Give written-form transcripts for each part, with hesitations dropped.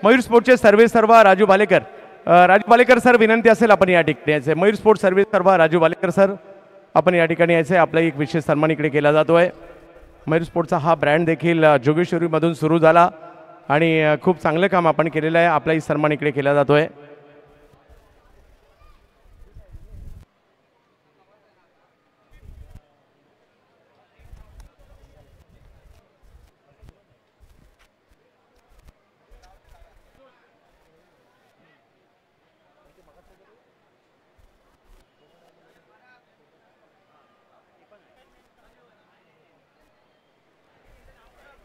मयूर स्पोर्ट्सचे सर्वे सर्वा राजू भालेकर. राजू भालेकर सर विनंती असेल आपण या ठिकाणी यायचं. मयूर स्पोर्ट्स सर्वे सर्वा राजू भालेकर सर आपण या ठिकाणी यायचं. आपला एक विशेष सन्मान इकडे केला जातोय. मयूर स्पोर्ट्सचा हा ब्रँड देखील जोगेश्वरीमधून सुरू झाला आणि खूप चांगलं काम आपण केलेलं आहे. आपलाही सन्मान इकडे केला जातोय.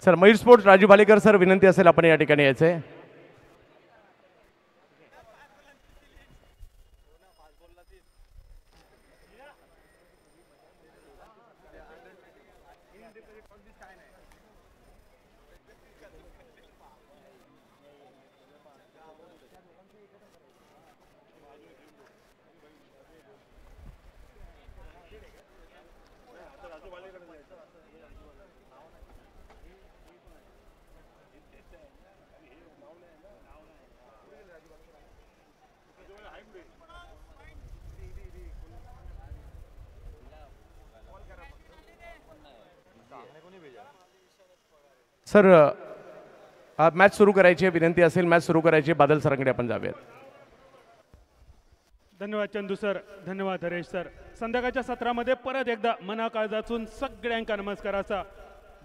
Sir Mayur sports Raju Bhalekar sir विनंती असेल आपण या ठिकाणी यायचंय. सर मॅच सुरू करायची विनंती असेल. मॅच सुरू करायची. बादल सरांकडे आपण जाऊयात. धन्यवाद चंदू सर. धन्यवाद हरेश सर. संध्याकाळच्या सत्रामध्ये परत एकदा मना काळजातून सगळ्यांका नमस्कार असा.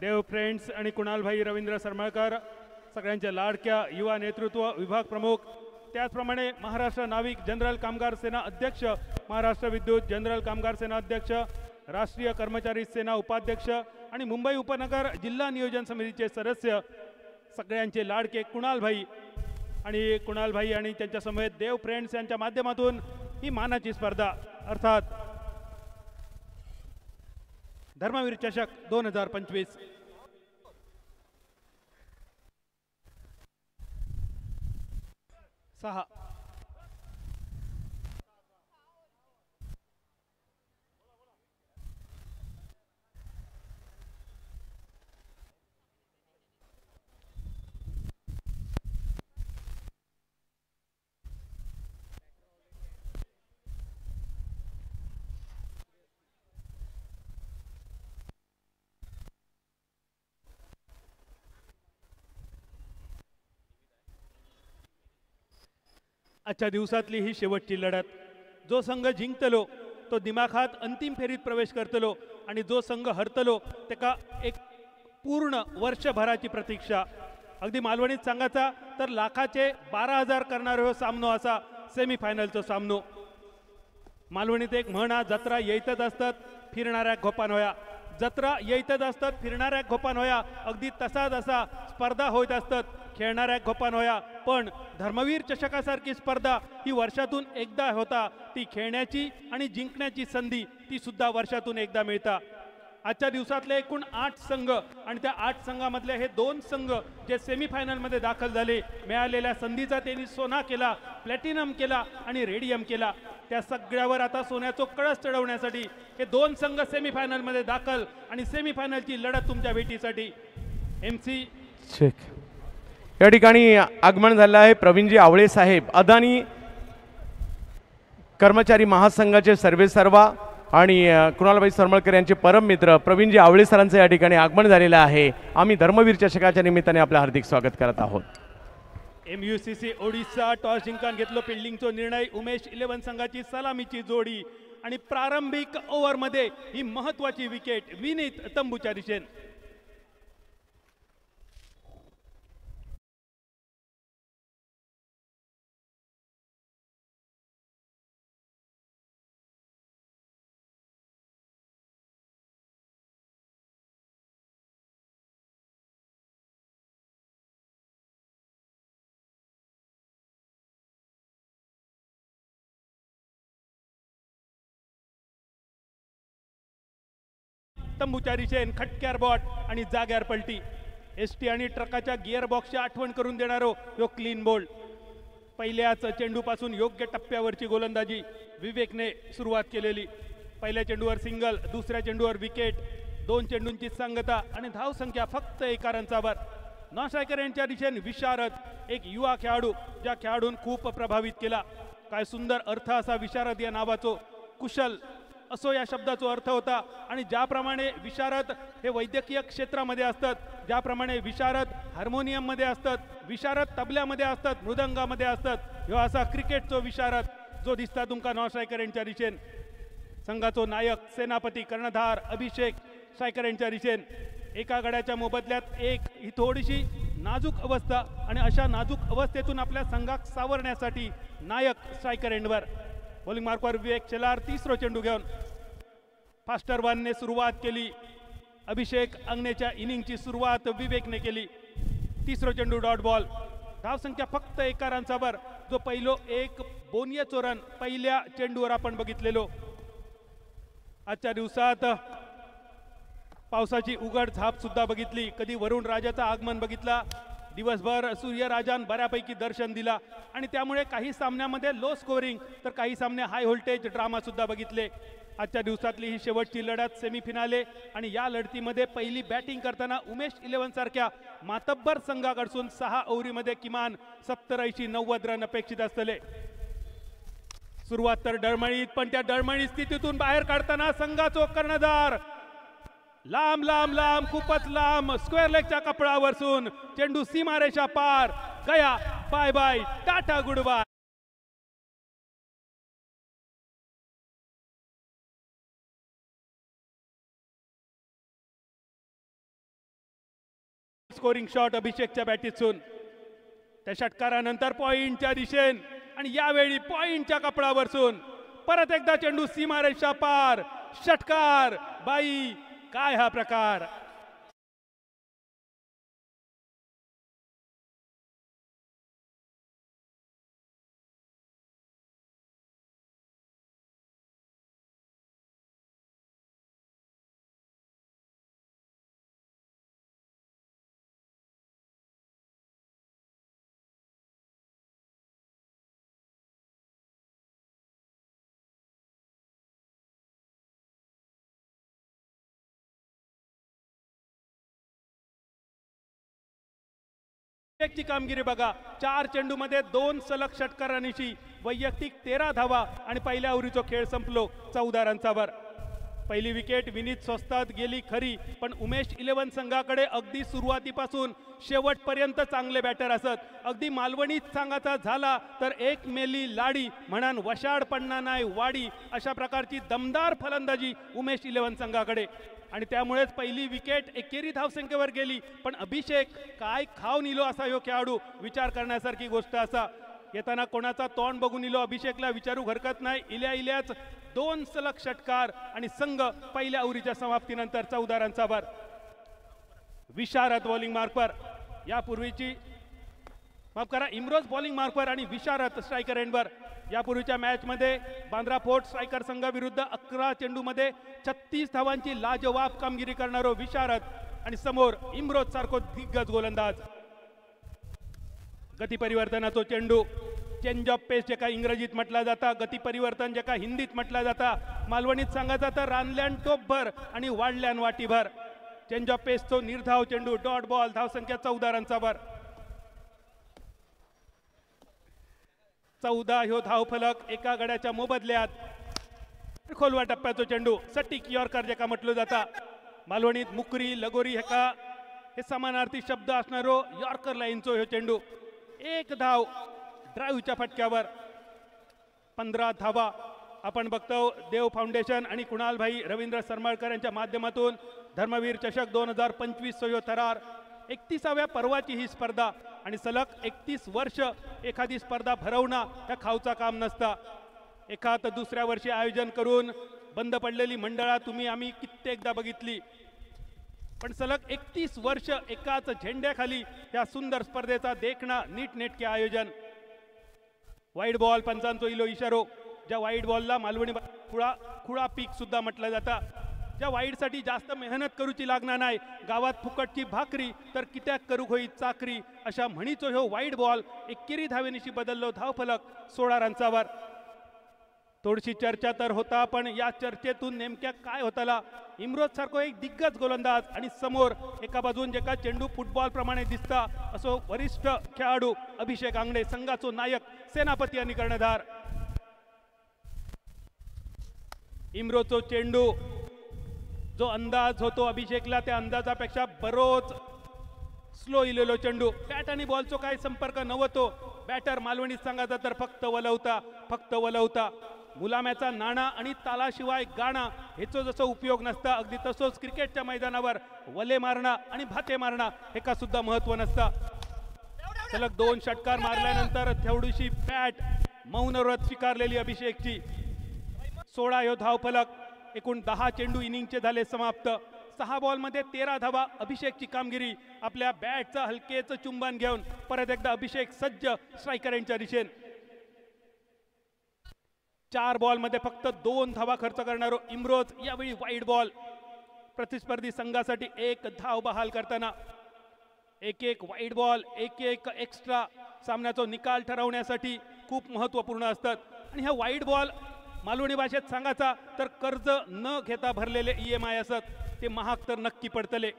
देव फ्रेंड्स आणि कुणालभाई रवींद्र सरमळकर सगळ्यांच्या लाडक्या युवा नेतृत्व विभाग प्रमुख, त्याचप्रमाणे महाराष्ट्र नाविक जनरल कामगार सेना अध्यक्ष, महाराष्ट्र विद्युत जनरल कामगार सेना अध्यक्ष, राष्ट्रीय कर्मचारी सेना उपाध्यक्ष आणि मुंबई उपनगर जिल्हा नियोजन समितीचे सदस्य सगळ्यांचे लाडके कुणालभाई आणि त्यांच्या समेत देव फ्रेंड्स यांच्या माध्यमातून ही मानाची स्पर्धा अर्थात धर्मवीर चषक 2025 6 आजच्या दिवसातली ही शेवटची लढत. जो संघ जिंकतलो तो दिमाखात अंतिम फेरीत प्रवेश करतलो आणि जो संघ हरतलो त्याका एक पूर्ण वर्षभराची प्रतीक्षा. अगदी मालवणीत सांगायचा तर लाखाचे 12,000 करणारो हो सामनो असा सेमीफायनलचा सामनो. मालवणीत एक म्हण हा, जत्रा येतच असतात फिरणाऱ्या घोपान होया. जत्रा येतच असतात फिरणाऱ्या घोपान होया. अगदी तसाच असा स्पर्धा होत असतात खेळणाऱ्या घोपान होया. पण धर्मवीर चषकासारखी स्पर्धा ही वर्षातून एकदा होता. ती खेळण्याची आणि जिंकण्याची संधी ती सुद्धा वर्षातून एकदा मिळता. आजच्या दिवसातले एकूण 8 संघ आणि त्या 8 संघामधले हे 2 संघ जे सेमीफायनलमध्ये दाखल झाले, मिळालेल्या संधीचा त्यांनी सोना केला, प्लॅटिनम केला आणि रेडियम केला. त्या सगळ्यावर आता सोन्याचा कळस चढवण्यासाठी हे 2 संघ सेमीफायनलमध्ये दाखल आणि सेमीफायनलची लढत तुमच्या भेटीसाठी. MC चेक या ठिकाणी आगमन झालं आहे. प्रवीणजी आवळे साहेब, अदानी कर्मचारी महासंघाचे सर्वेसर्वा आणि कुणालभाई सरमळकर यांचे परम मित्र प्रवीणजी आवळे सरांचं या ठिकाणी आगमन झालेलं आहे. आम्ही धर्मवीर चषकाच्या निमित्ताने आपलं हार्दिक स्वागत करत आहोत. MUCC ओडिशा टॉस जिंकून घेतलो. फिल्डिंगचा निर्णय. उमेश 11 संघाची सलामीची जोडी आणि प्रारंभिक ओव्हरमध्ये ही महत्वाची विकेट विनीत तंबूच्या दिशेने. तंबूच्या दिशेन खटक्यार बॉट आणि जाग्यार पलटी. ST आणि ट्रकाच्या गिअर बॉक्सची आठवण करून देणारो यो क्लीन बोल्ड. पहिल्याच चेंडूपासून योग्य टप्प्यावरची गोलंदाजी विवेकने सुरुवात केलेली. पहिल्या चेंडूवर सिंगल, दुसऱ्या चेंडूवर विकेट, 2 चेंडूंची सांगता आणि धाव संख्या फक्त 1 रनचावर. नॉन स्ट्रायकर यांच्या दिशेने विशारद एक युवा खेळाडू, ज्या खेळाडून खूप प्रभावित केला. काय सुंदर अर्थ असा विशारद या नावाचो, कुशल असो या शब्दाचा अर्थ होता. आणि ज्याप्रमाणे विशारद हे वैद्यकीय क्षेत्रामध्ये असतात, ज्याप्रमाणे विशारद हार्मोनियममध्ये असतात, विशारद तबल्यामध्ये असतात, मृदंगामध्ये असतात, ह्यो असा क्रिकेटचो विशारद जो दिसता तुमका नॉन स्ट्रायकर यांच्या दिशेन. संघाचो नायक सेनापती कर्णधार अभिषेक स्ट्रायकर यांच्या दिशेन. एका गड्याच्या मोबदल्यात एक ही थोडीशी नाजूक अवस्था, आणि अशा नाजूक अवस्थेतून आपल्या संघाक सावरण्यासाठी नायक स्ट्रायकर एंडवर. बॉलिंग मार्कवर विवेक चेलार तिसरो चेंडू घेऊन फास्टर वनने सुरुवात केली. अभिषेक अंगणेच्या इनिंगची सुरुवात विवेकने केली. तिसरो चेंडू डॉट बॉल. धावसंख्या फक्त एका रनचावर, जो पहिलो एक बोनियाचो रन पहिल्या चेंडूवर आपण बघितलेलो. आजच्या दिवसात पावसाची उघड झाप सुद्धा बघितली, कधी वरुण राजाचं आगमन बघितला, दिवसभर सूर्यराजान बऱ्यापैकी दर्शन दिला, आणि त्यामुळे काही सामन्यामध्ये लो स्कोरिंग तर काही सामने हाय व्होल्टेज ड्रामा सुद्धा बघितले. आजच्या दिवसातली ही शेवटची लढत सेमीफिनाले, आणि या लढतीमध्ये पहिली बॅटिंग करताना उमेश 11 सारख्या मातब्बर संघाकडून 6 ओव्हरीमध्ये किमान 70-80-90 रन अपेक्षित असतले. सुरुवात तर डळमळीत, पण त्या डळमळीत स्थितीतून बाहेर काढताना संघाचो कर्णधार लांब लांब लांब खूपच लांब स्क्वेअर लेगच्या कपडावरसून चेंडू सीमारेषा पार गया. Bye bye, tata good bye. Scoring shot अभिषेकच्या बॅटीतून, त्या षटकारानंतर पॉइंटच्या दिशेन, आणि यावेळी पॉइंटच्या कपडावरसून परत एकदा चेंडू सीमारेषा पार, षटकार. बाई, काय हा प्रकार. ची कामगिरी बघा. 4 चेंडूमध्ये 2 सलग षटकारांची वैयक्तिक 13 धावा, आणि पहिल्या ओव्हरीचो खेळ संपलो 14 रनचावर. पहिली विकेट विनीत स्वस्तात गेली खरी, पण उमेश 11 संघाकडे अगदी सुरुवातीपासून शेवटपर्यंत चांगले बॅटर असत. अगदी मालवणीत सांगायचा झाला तर एक मेली लाडी म्हणान वशाड पडणार नाही वाडी, अशा प्रकारची दमदार फलंदाजी उमेश 11 संघाकडे. आणि त्यामुळेच पहिली विकेट एकेरी धावसंख्येवर गेली, पण अभिषेक काय खाऊन इलो असा ह्यो खेळाडू विचार करण्यासारखी गोष्ट असा. येताना कोणाचा तोंड बघून इलो अभिषेकला विचारू हरकत नाही. इल्याच 2 सलग षटकार, आणि संघ पहिल्या ओव्हरीच्या समाप्तीनंतर 14 रनचावर. विशारद बॉलिंग मार्कवर, यापूर्वीची माफ करा इम्रोज बॉलिंग मार्कवर आणि विशारद स्ट्रायकर एंडवर. यापूर्वीच्या मॅचमध्ये बांद्रा फोर्ट स्ट्रायकर संघाविरुद्ध 11 चेंडूमध्ये 36 धावांची लाजवाब कामगिरी करणारो विशारद, आणि समोर इम्रोज सारखो दिग्गज गोलंदाज. गती परिवर्तनाचो चेंडू, चेंज ऑफ पेस जेका इंग्रजीत म्हटला जाता, गती परिवर्तन जेका हिंदीत म्हटला जाता, मालवणीत सांगायचा तर रानल्यान टोपभर आणि वाढल्यान वाटीभर. चेंज ऑफ पेसचो निर्धाव चेंडू, डॉट बॉल. धावसंख्या 14 रनचावर. 14 ह्यो धावफलक एका गड्याच्या मोबदल्यात. खोलवा टप्प्याचो चेंडू, सटीक यॉर्कर जेका म्हटलं जाता. मालवणीत मुकरी लगोरी हे समानार्थी शब्द असणारो यॉर्कर लाईनचो ह्यो चेंडू. 1 धाव ड्राईव्हच्या फटक्यावर. 15 धावा आपण बघतो. देव फाउंडेशन आणि कुणालभाई रवींद्र सरमाळकर यांच्या माध्यमातून धर्मवीर चषक 2025 ह्यो थरार. 31व्या पर्वाची ही स्पर्धा, आणि सलग 31 वर्ष एखादी स्पर्धा भरवणं त्या खावचा काम नसता. एखाद दुसऱ्या वर्षी आयोजन करून बंद पडलेली मंडळा तुम्ही आम्ही कित्येकदा बघितली, पण सलग 31 वर्ष एकाच झेंड्याखाली या सुंदर स्पर्धेचा देखणा नीटनेटके आयोजन. वाईड बॉल पंचांचो इलो इशारो. ज्या वाईड बॉलला मालवणी खुळा पीक सुद्धा म्हटलं जातं. ज्या वाईडसाठी जास्त मेहनत करूची लागणार नाही, गावात फुकटची भाकरी तर कित्याक करू होई चाकरी, अशा म्हणीचो ह्यो वाईड बॉल एकेरी धावेनिशी बदललो धावफलक 16 रनचावर. थोडीशी चर्चा तर होता, पण या चर्चेतून नेमक्या काय होताला इम्रोज सारखो एक दिग्गज गोलंदाज आणि समोर एका बाजून जे का चेंडू फुटबॉल प्रमाणे दिसता असो वरिष्ठ खेळाडू अभिषेक आंगडे, संघाचो नायक, सेनापती आणि कर्णधार. इम्रोजचो चेंडू जो अंदाज होतो अभिषेकला त्या अंदाजापेक्षा बरोच स्लो इलेलो चेंडू. बॅट आणि बॉलचो काय संपर्क नव्हतो. बॅटर मालवणी संघाचा तर फक्त वलवता. मुलाम्याचा नाणा आणि तालाशिवाय गाणं ह्याचो जसं उपयोग नसता, अगदी तसोच क्रिकेटच्या मैदानावर वले मारणं आणि भाते मारणं हे का सुद्धा महत्व नसतं. सलग 2 षटकार मारल्यानंतर थोडीशी बॅट मौन व्रत स्वीकारलेली अभिषेकची. 16 ह्यो धावफलक, एकूण 10 चेंडू इनिंगचे झाले समाप्त. 6 बॉलमध्ये 13 धावा. अभिषेकची कामगिरी. आपल्या बॅटचं हलकेचं चुंबन घेऊन परत एकदा अभिषेक सज्ज स्ट्रायकर यांच्या दिशेने. 4 बॉलमध्ये फक्त 2 धावा खर्च करणारो इम्रोज यावेळी वाईड बॉल. प्रतिस्पर्धी संघासाठी 1 धाव बहाल करताना 1-1 वाईड बॉल, 1-1 एक्स्ट्रा सामन्याचा निकाल ठरवण्यासाठी खूप महत्त्वपूर्ण असतात. आणि ह्या वाईड बॉल मालवणी भाषेत सांगायचा तर कर्ज न घेता भरलेले EMI असत. ते महाग तर नक्की पडतले.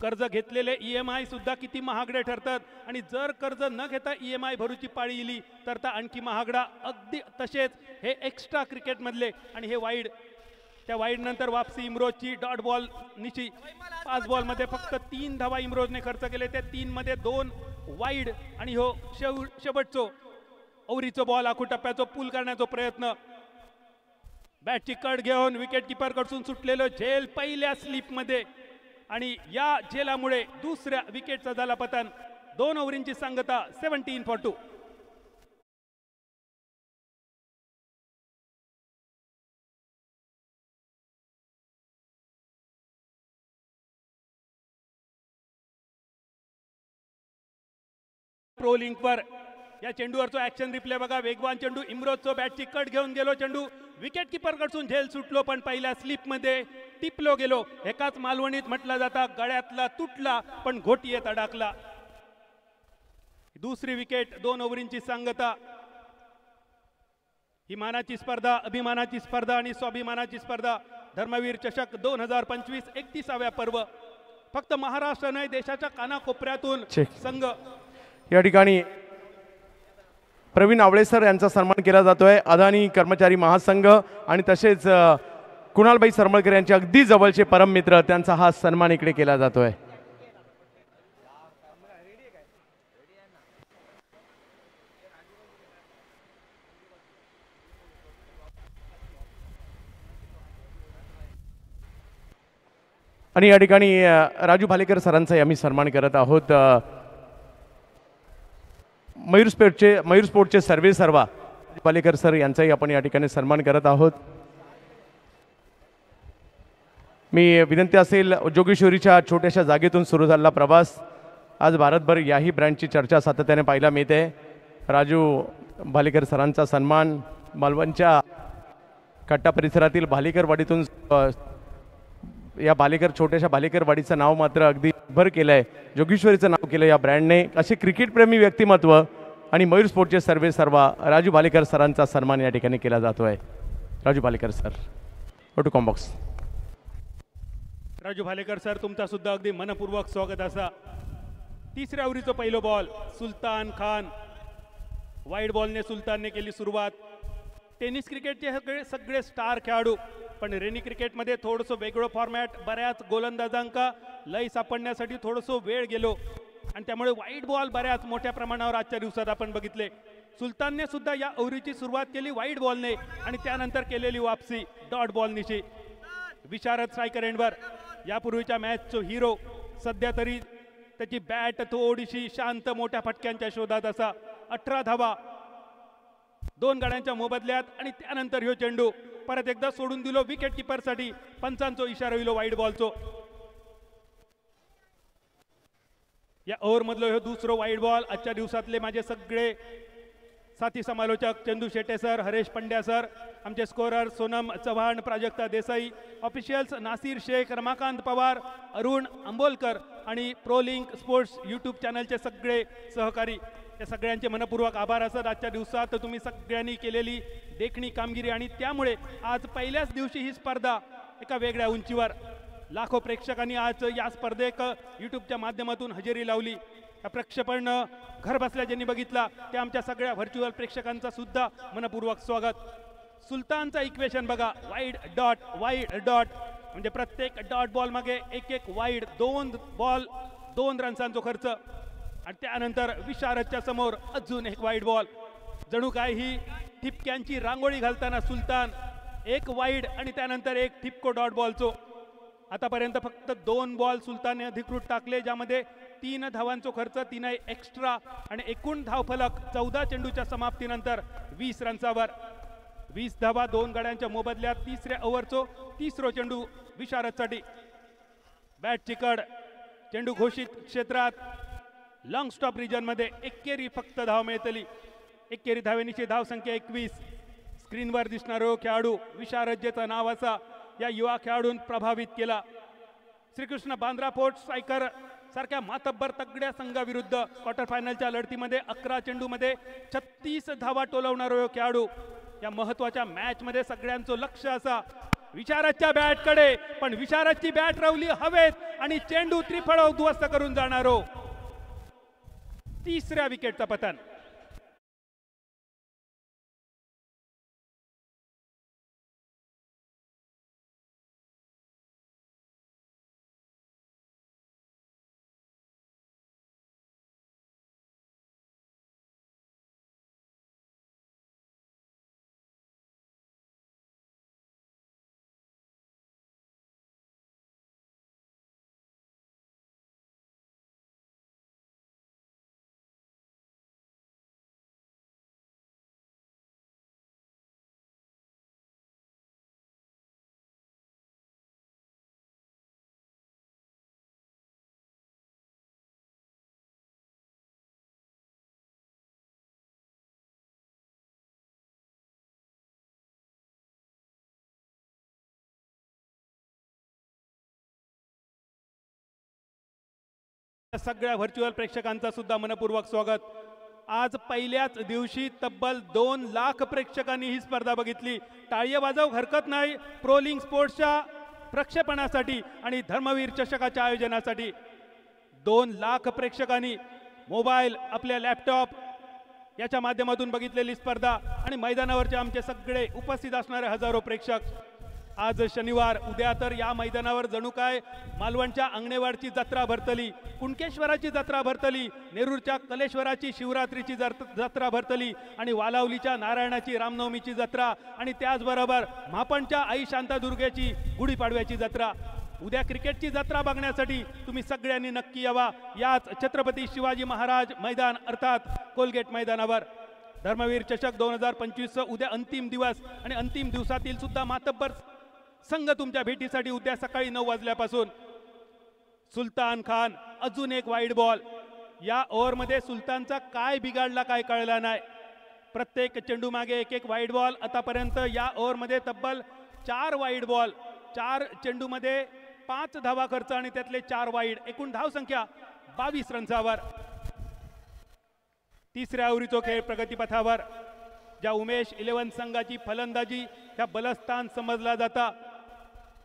कर्ज घेतलेले EMI सुद्धा किती महागडे ठरतात आणि जर कर्ज न घेता EMI भरूची पाळी इली तर आणखी महागडा. अगदी तसेच हे एक्स्ट्रा क्रिकेट मधले आणि हे वाईड. त्या वाईड नंतर वापसी इम्रोजची डॉट बॉल निशी. 5 बॉलमध्ये फक्त 3 धावा इम्रोजने खर्च केले. त्या 3 मध्ये 2 वाईड आणि हो शेवटचो औरीचो बॉल आखू टप्प्याचो पूल करण्याचा प्रयत्न. बॅटची कट घेऊन विकेट किपर कडून सुटलेलो झेल पहिल्या स्लिप मध्ये आणि या झेलामुळे दुसऱ्या विकेटचा झाला पतन. 2 ओव्हरींची सांगता 17 for 2. प्रो लिंकवर या चेंडूवरचो ऍक्शन रिप्ले बघा. वेगवान चेंडू इम्रोजचो बॅटची कट घेऊन गेलो चेंडू विकेट किपर कडून झेल सुटलो, पण पहिल्या स्लिप मध्ये टिपलो गेलो. एकाच मालवणीत म्हटला जाता गळ्यातला तुटला पण घोटीयेत अडकला. दुसरी विकेट. 2 ओव्हरींची सांगता. ही मानाची स्पर्धा, अभिमानाची स्पर्धा आणि स्वाभिमानाची स्पर्धा. धर्मवीर चषक 2025 31व्या पर्व. फक्त महाराष्ट्र नाही, देशाच्या कानाकोपऱ्यातून संघ. या ठिकाणी प्रवीण आवळे सर यांचा सन्मान केला जातोय. अदानी कर्मचारी महासंघ आणि तसेच कुणालबाई सरमळकर यांचे अगदी जवळचे परम मित्र, त्यांचा हा सन्मान इकडे केला जातोय. आणि या ठिकाणी राजू भालेकर सरांचाही आम्ही सन्मान करत आहोत. मयूर स्पोर्टचे सर्वेसर्वा भालेकर सर यांचाही आपण या ठिकाणी सन्मान करत आहोत. मी विनंती असेल, जोगेश्वरीच्या छोट्याशा जागेतून सुरू झालेला प्रवास आज भारतभर याही ब्रँडची चर्चा सातत्याने पाहायला मिळते. राजू भालेकर सरांचा सन्मान मालवणच्या कट्टा परिसरातील भालेकरवाडीतून या छोट्याशा भालेकरवाडीचं नाव मात्र अगदी भर केलं आहे. जोगेश्वरीचं नाव केलं या ब्रँडने. असे क्रिकेटप्रेमी व्यक्तिमत्व आणि मयूर स्पोर्टचे सर्वेसर्वा राजू भालेकर सरांचा सन्मान या ठिकाणी केला जातोय. Raju Bhalekar sir, to combox. Raju Bhalekar sir, तुमचा सुद्धा अगदी मनपूर्वक स्वागत असा. तिसऱ्या ओव्हरीचा पहिलो बॉल सुलतान खान. वाईड बॉलने सुलतानने केली सुरुवात. टेनिस क्रिकेटचे सगळे स्टार खेळाडू, पण रेनी क्रिकेटमध्ये थोडंसं वेगळं फॉर्मॅट. बऱ्याच गोलंदाजांका लय सापडण्यासाठी थोडंसं वेळ गेलो आणि त्यामुळे वाईड बॉल बऱ्याच मोठ्या प्रमाणावर आजच्या दिवसात आपण बघितले. सुलतानने सुद्धा या ओव्हरीची सुरुवात केली वाईड बॉलने आणि त्यानंतर केलेली वापसी डॉट बॉलनिशी. विशारद स्ट्रायकर एंडवर यापूर्वीच्या मॅचचो हिरो. सध्या तरी त्याची बॅट थोडीशी शांत, मोठ्या फटक्यांच्या शोधात असा. 18 धावा 2 गाड्यांच्या मोबदल्यात आणि त्यानंतर ह्यो चेंडू परत एकदा सोडून दिलो विकेट किपरसाठी. पंचांचो इशारा होईल वाईड बॉलचो. या ओव्हर मधलो ह्यो दुसरो वाईड बॉल. आजच्या दिवसातले माझे सगळे साथी समालोचक चंदू शेट्टे सर, हरेश पंड्या सर, आमचे स्कोरर सोनम चव्हाण, प्राजक्ता देसाई, ऑफिशियल्स नासिर शेख, रमाकांत पवार, अरुण अंबोलकर आणि प्रो लिंक स्पोर्ट्स यूट्यूब चॅनलचे सगळे सहकारी, या सगळ्यांचे मनपूर्वक आभार असत. आजच्या दिवसात तुम्ही सगळ्यांनी केलेली देखणी कामगिरी आणि त्यामुळे आज पहिल्याच दिवशी ही स्पर्धा एका वेगळ्या उंचीवर लाखो प्रेक्षकांनी आज या स्पर्धेक यूट्यूबच्या माध्यमातून हजेरी लावली. प्रक्षेपण घर बसल्या ज्यांनी बघितला त्या आमच्या सगळ्या व्हर्च्युअल प्रेक्षकांचा सुद्धा मनपूर्वक स्वागत. सुलतानचा इक्वेशन बघा, वाईड डॉट म्हणजे प्रत्येक डॉट बॉल मागे एक एक वाईड, 2 बॉल 2 रन्सांचा खर्च आणि त्यानंतर विशारदच्या समोर अजून एक वाईड बॉल. जणू काय ही ठिपक्यांची रांगोळी घालताना सुलतान एक वाईड आणि त्यानंतर एक ठिपको डॉट बॉलचो. आतापर्यंत फक्त 2 बॉल सुलतानने अधिकृत टाकले, ज्यामध्ये 3 धावांचा खर्च, 3 एक्स्ट्रा आणि एकूण धावफलक 14 चेंडूच्या समाप्तीनंतर 20 रन्सावर. 20 धावा 2 गड्यांच्या मोबदल्यात. तिसऱ्या ओव्हरचो तिसरो चेंडू विशारदसाठी. बॅट चिकड, चेंडू घोषित क्षेत्रात लॉंग स्टॉप रिजन मध्ये एकेरी फक्त धाव मिळतली. एकेरी धावेनीची धावसंख्या 21. स्क्रीनवर दिसणारो खेळाडू विशारदजेचं नाव असा या युवा खेळाडून प्रभावित केला. श्रीकृष्ण बांद्रा फोर्ट स्ट्रायकर सारख्या मातब्बर तगड्या संघाविरुद्ध क्वार्टर फायनलच्या लढतीमध्ये 11 चेंडूमध्ये 36 धावा टोलवणारा खेळाडू. या महत्वाच्या मॅच मध्ये सगळ्यांचं लक्ष असा विशारदच्या बॅटकडे, पण विशारदची बॅट रवली हवेत आणि चेंडू त्रिफळ उद्ध्वस्त करून जाणारो. तिसऱ्या विकेटचा पतन. सगळ्या व्हर्च्युअल प्रेक्षकांचा सुद्धा मनपूर्वक स्वागत. आज पहिल्याच दिवशी तब्बल 2 लाख प्रेक्षकांनी ही स्पर्धा बघितली. टाळ्या वाजव हरकत नाही प्रोलिंग स्पोर्ट्सच्या प्रक्षेपणासाठी आणि धर्मवीर चषकाच्या आयोजनासाठी. 2 लाख प्रेक्षकांनी मोबाईल, आपल्या लॅपटॉप याच्या माध्यमातून बघितलेली स्पर्धा आणि मैदानावरचे आमचे सगळे उपस्थित असणारे हजारो प्रेक्षक. आज शनिवार, उद्या तर या मैदानावर जणू काय मालवणच्या अंगणेवाडची जत्रा भरतली, कुणकेश्वराची जत्रा भरतली, नेरूरच्या कलेश्वराची शिवरात्रीची जत्रा भरतली आणि वालावलीच्या नारायणाची रामनवमीची जत्रा आणि त्याचबरोबर म्हापणच्या आई शांतादुर्गेची गुढीपाडव्याची जत्रा. उद्या क्रिकेटची जत्रा बघण्यासाठी तुम्ही सगळ्यांनी नक्की यावा याच छत्रपती शिवाजी महाराज मैदान अर्थात कोलगेट मैदानावर. धर्मवीर चषक 2025 उद्या अंतिम दिवस आणि अंतिम दिवसातील सुद्धा मातब्बर संघ तुमच्या भेटीसाठी उद्या सकाळी 9 वाजल्यापासून. सुलतान खान अजून एक वाईड बॉल. या ओव्हरमध्ये सुलतानचा काय बिघाडला काय कळला नाही. प्रत्येक चेंडू मागे एक एक वाईड बॉल. आतापर्यंत या ओव्हरमध्ये तब्बल 4 वाईड बॉल, 4 चेंडूमध्ये 5 धावा खर्च आणि त्यातले 4 वाईड. एकूण धावसंख्या 22 रन्सावर. तिसऱ्या ओव्हरीचो खेळ प्रगतीपथावर. ज्या उमेश 11 संघाची फलंदाजी ह्या बलस्थान समजला जाता,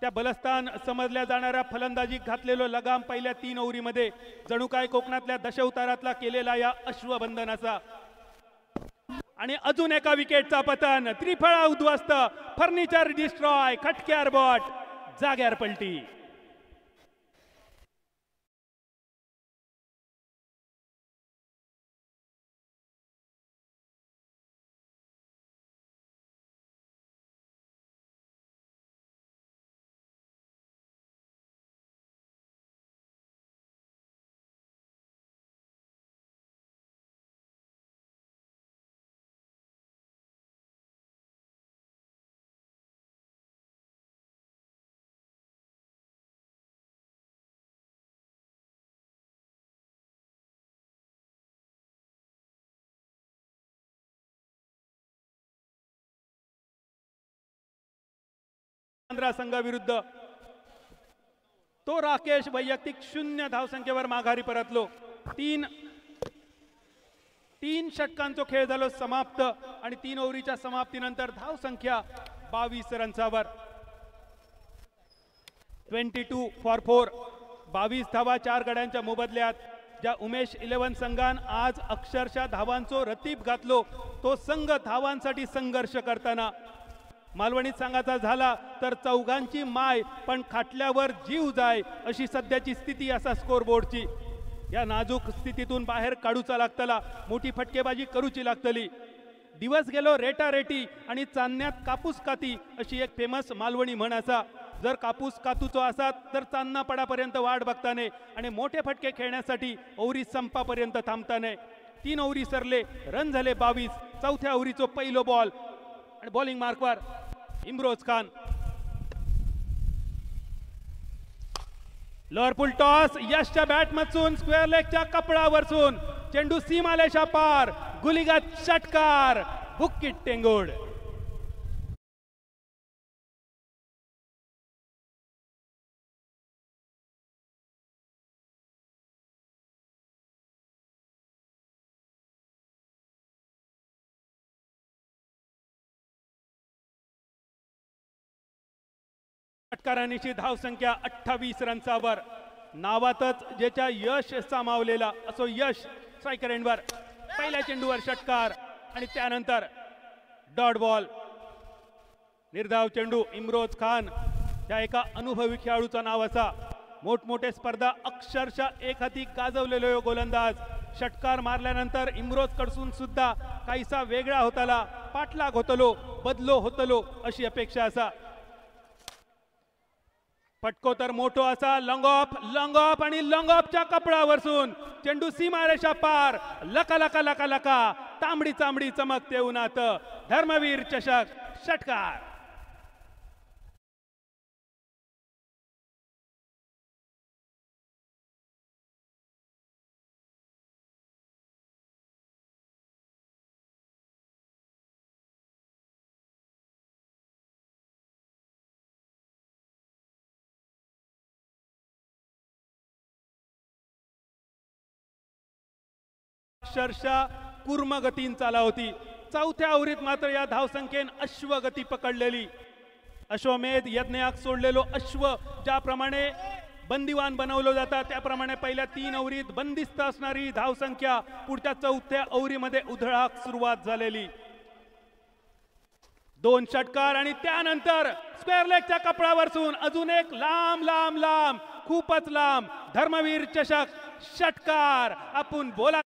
त्या बलस्थान समजल्या जाणाऱ्या फलंदाजी घातलेलो लगाम पहिल्या 3 ओव्हरीमध्ये जणू काय कोकणातल्या दशअवतारातला केलेला या अश्वबंधनाचा. आणि अजून एका विकेटचा पतन. त्रिफळा उद्ध्वस्त, फर्निचर डिस्ट्रॉय, खटक्यार बॉट, जाग्यार पलटी. संघाविरुद्ध तो राकेश वैयक्तिक 0 धावसंख्येवर माघारी परतलो. 3 तीन षटकांचा खेळ झालो समाप्त आणि 3 ओव्हरीच्या समाप्तीनंतर धाव संख्या 22 रन्सावर. 22 फॉर 4. 22 धावा 4 गड्यांच्या मोबदल्यात. ज्या उमेश 11 संघान आज अक्षरशः धावांचो रतीब घातलो, तो संघ धावांसाठी संघर्ष करताना मालवणीत सांगायचा झाला तर चौघांची माय पण खाटल्यावर जीव जाय अशी सध्याची स्थिती असा स्कोरबोर्डची. या नाजूक स्थितीतून बाहेर काढूचा लागतला, मोठी फटकेबाजी करूची लागतली. दिवस गेलो रेटा रेटी आणि चांदण्यात कापूस काती अशी एक फेमस मालवणी म्हण असा. जर कापूस कातूचो असात तर चांदणा पडापर्यंत वाट बघताने आणि मोठे फटके खेळण्यासाठी ओव्हरी संपापर्यंत थांबताने. 3 ओव्हरी सरले, रन झाले 22. चौथ्या ओव्हरीचो पहिलो बॉल आणि बॉलिंग मार्कवर इम्रोज खान. लोअर पुल टॉस, यशच्या बॅट मधून स्क्वेअर लेगच्या कपडावरसून चेंडू सीमालेशा पार, गुलीगत षटकार, बुक्कीट टेंगोड. षटकारांची धाव संख्या 28 रन्सावर. नावातच ज्याच्या यश सामावलेला असो यश स्ट्रायकर एंडवर. पहिल्या चेंडूवर षटकार आणि त्यानंतर डॉट बॉल. निर्धाव चेंडू. इम्रोज खान या एका अनुभवी खेळाडूचं नाव असा. मोठमोठे स्पर्धा अक्षरशः एक हाती गाजवलेलो गोलंदाज. षटकार मारल्यानंतर इम्रोज कडसून सुद्धा काहीसा वेगळा होताला, पाठलाग होतलो, बदलो होतलो अशी अपेक्षा असा. फटको तर मोठो असा. लॉंग ऑफ आणि लॉंग ऑफच्या कपडावरसून चेंडू सीमारेषा पार, लका लका लका लका तांबडी चांबडी चमकते उन्हात. धर्मवीर चषक षटकार. अक्षरशः कुर्मगतीन चाला होती. चौथ्या ओव्हरीत मात्र या धावसंख्येन अश्वगती पकडलेली. अश्वमेध यज्ञयाग सोडलेलो अश्व ज्याप्रमाणे बंदिवान बनवलं जातं त्याप्रमाणे पहिल्या 3 ओव्हरीत बंदिस्त असणारी धावसंख्या पुढच्या चौथ्या ओव्हरीमध्ये उधळाक सुरुवात झालेली. 2 षटकार आणि त्यानंतर स्क्वेअर लेगच्या कपडावरसून अजून एक लांब लांब लांब खूपच लांब धर्मवीर चषक षटकार. आपण बोला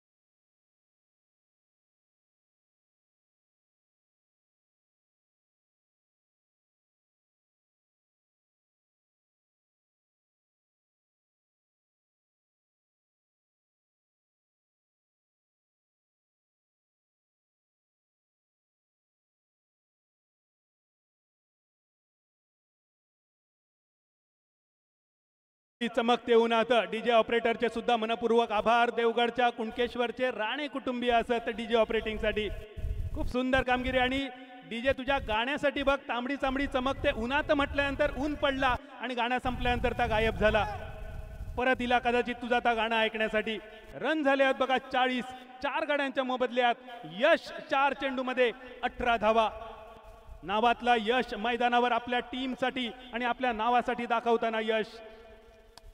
चमकते उन्हात. डीजे ऑपरेटरचे सुद्धा मनपूर्वक आभार. देवगडच्या कुणकेश्वरचे राणे कुटुंबीय असत डीजे ऑपरेटिंग साठी. खूप सुंदर कामगिरी. आणि डीजे तुझ्या गाण्यासाठी बघ तांबडी चांबडी चमकते उन्हात म्हटल्यानंतर ऊन पडला आणि गाणं संपल्यानंतर त्या गायब झाला. परत इला कदाचित तुझा त्या गाणं ऐकण्यासाठी. रन झाले आहेत बघा 40. 4 गड्यांच्या मोबदल्यात यश 4 चेंडूमध्ये 18 धावा. नावातला यश मैदानावर आपल्या टीमसाठी आणि आपल्या नावासाठी दाखवताना यश.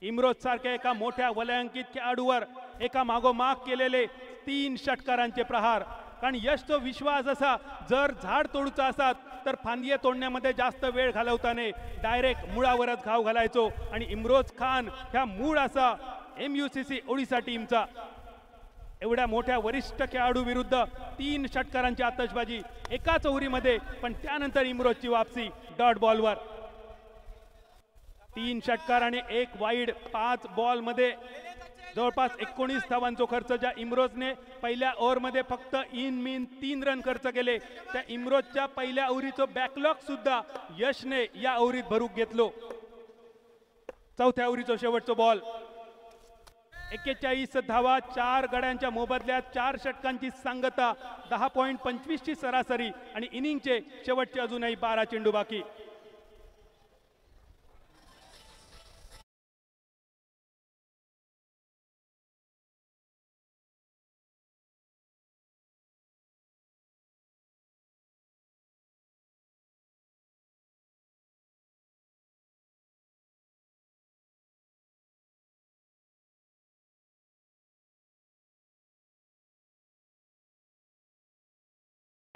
इम्रोज सारख्या एका मोठ्या वलयांकित खेळाडूवर एका मागोमाग केलेले 3 षटकारांचे प्रहार. कारण यशचा विश्वास असा जर झाड तोडूचा असतात तर फांदिये तोडण्यामध्ये जास्त वेळ घालवताने डायरेक्ट मुळावरच घाव घालायचो. आणि इम्रोज खान ह्या मूळ असा MUCC ओडिसा टीमचा. एवढ्या मोठ्या वरिष्ठ खेळाडू विरुद्ध 3 षटकारांची आतषबाजी एकाच ओव्हरीमध्ये. पण त्यानंतर इम्रोजची वापसी डॉट बॉलवर. 3 षटकार आणि 1 वाईड. 5 बॉल मध्ये जवळपास 19 धावांचा खर्च. ज्या इम्रोजने पहिल्या ओव्हरमध्ये फक्त इन मीन 3 रन खर्च केले त्या इम्रोजच्या पहिल्या ओव्हरीचं बॅकलॉग सुद्धा यशने या ओव्हरीत भरूक घेतलो. चौथ्या ओव्हरीचा शेवटचा बॉल. 41 धावा 4 गड्यांच्या मोबदल्यात 4 षटकांची सांगता. 10.25 ची सरासरी आणि इनिंगचे शेवटचे अजूनही 12 चेंडू बाकी.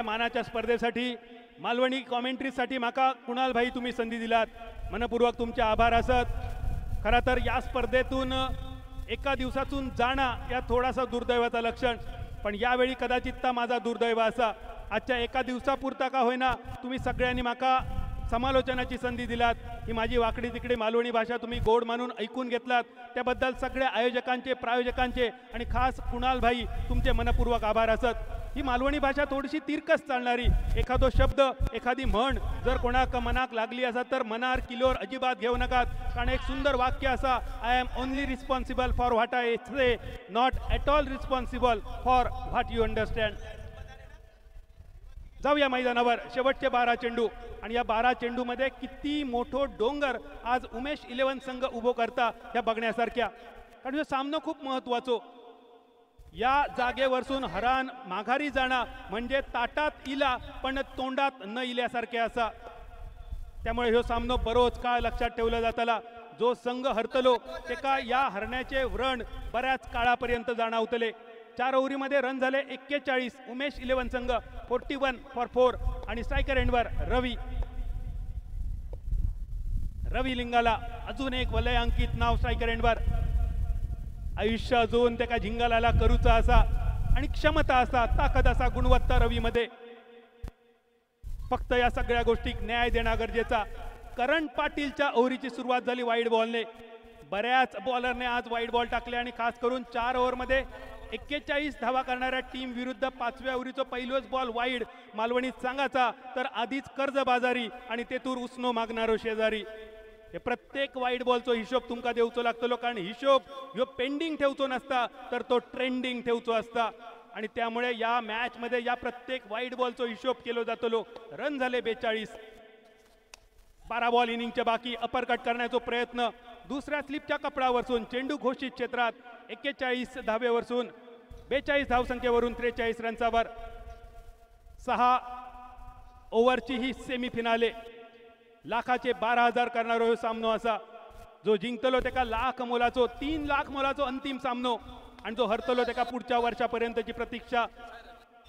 मानाच्या स्पर्धेसाठी मालवणी कॉमेंट्रीसाठी माका कुणाल भाई तुम्ही संधी दिलात मनपूर्वक तुमचे आभार असत. खरं तर या स्पर्धेतून एका दिवसातून जाणं या थोडासा दुर्दैवाचा लक्षण, पण यावेळी कदाचित माझा दुर्दैव असा आजच्या एका दिवसापुरता का होईना तुम्ही सगळ्यांनी माका समालोचनाची संधी दिलात. ही माझी वाकडी तिकडे मालवणी भाषा तुम्ही गोड मानून ऐकून घेतलात त्याबद्दल सगळ्या आयोजकांचे प्रायोजकांचे आणि खास कुणाल भाई तुमचे मनपूर्वक आभार असत. ही मालवणी भाषा थोडीशी तिरकस चालणारी, एखादो शब्द एखादी म्हण जर कोणाक मनाक लागली असा तर मनार किलोर अजिबात घेऊ नकात, कारण एक सुंदर वाक्य असा, I am only responsible for what I say, not at all responsible for what you understand. जाऊया मैदानावर. शेवटचे 12 चेंडू आणि या 12 चेंडूमध्ये किती मोठो डोंगर आज उमेश 11 संघ उभो करता या बघण्यासारख्या, कारण हे सामनो खूप महत्वाचो. या जागेवरसून हरान माघारी जाणं म्हणजे ताटात इला पण तोंडात न इल्यासारखे असा. त्यामुळे ह्यो सामनो बरोच काळ लक्षात ठेवला जाताला. जो संघ हरतलो तेका या हरण्याचे व्रण बऱ्याच काळापर्यंत जाणवतले. 4 ओव्हरीमध्ये रन झाले 41. उमेश 11 संघ 41 फॉर 4 आणि स्ट्रायकर एंडवर रवी लिंगाला अजून एक वलयांकित नाव स्ट्रायकर एंडवर. आयुष्य अजून त्याका झिंगालाला करूचा असा आणि क्षमता असा, ताकद असा, गुणवत्ता रवीमध्ये. फक्त या सगळ्या गोष्टी न्याय देणं गरजेचा. करण पाटीलच्या ओव्हरीची सुरुवात झाली वाईड बॉलने. बऱ्याच बॉलरने आज वाईड बॉल टाकले आणि खास करून 4 ओव्हरमध्ये 41 धावा करणाऱ्या टीम विरुद्ध 5व्या ओव्हरीचा पहिलोच बॉल वाईड मालवणीत सांगाचा तर आधीच कर्जबाजारी आणि तेतूर उसनो मागणारो शेजारी. हे प्रत्येक वाईड बॉलचो हिशोब तुमका देऊचो लागतलो, कारण हिशोब ह्यो पेंडिंग ठेवचो नसता तर तो ट्रेंडिंग ठेवचो असता. आणि त्यामुळे या मॅच मध्ये या प्रत्येक वाईड बॉलचो हिशोब केलो जातलो. रन झाले 42. 12 बॉल इनिंगच्या बाकी. अपरकट करण्याचा प्रयत्न दुसऱ्या स्लिपच्या कपडावरसून चेंडू घोषित क्षेत्रात 41 धावेवरसून 42 धावसंख्येवरून 43 रनचावर. 6 ओव्हरची ही सेमीफिनाले. लाखाचे 12,000 करणारो सामनो असा. जो जिंकतलो त्याका लाख मोलाचो 3 लाख मोलाचो अंतिम सामनो आणि जो हरतलो त्याका पुढच्या वर्षापर्यंतची प्रतीक्षा.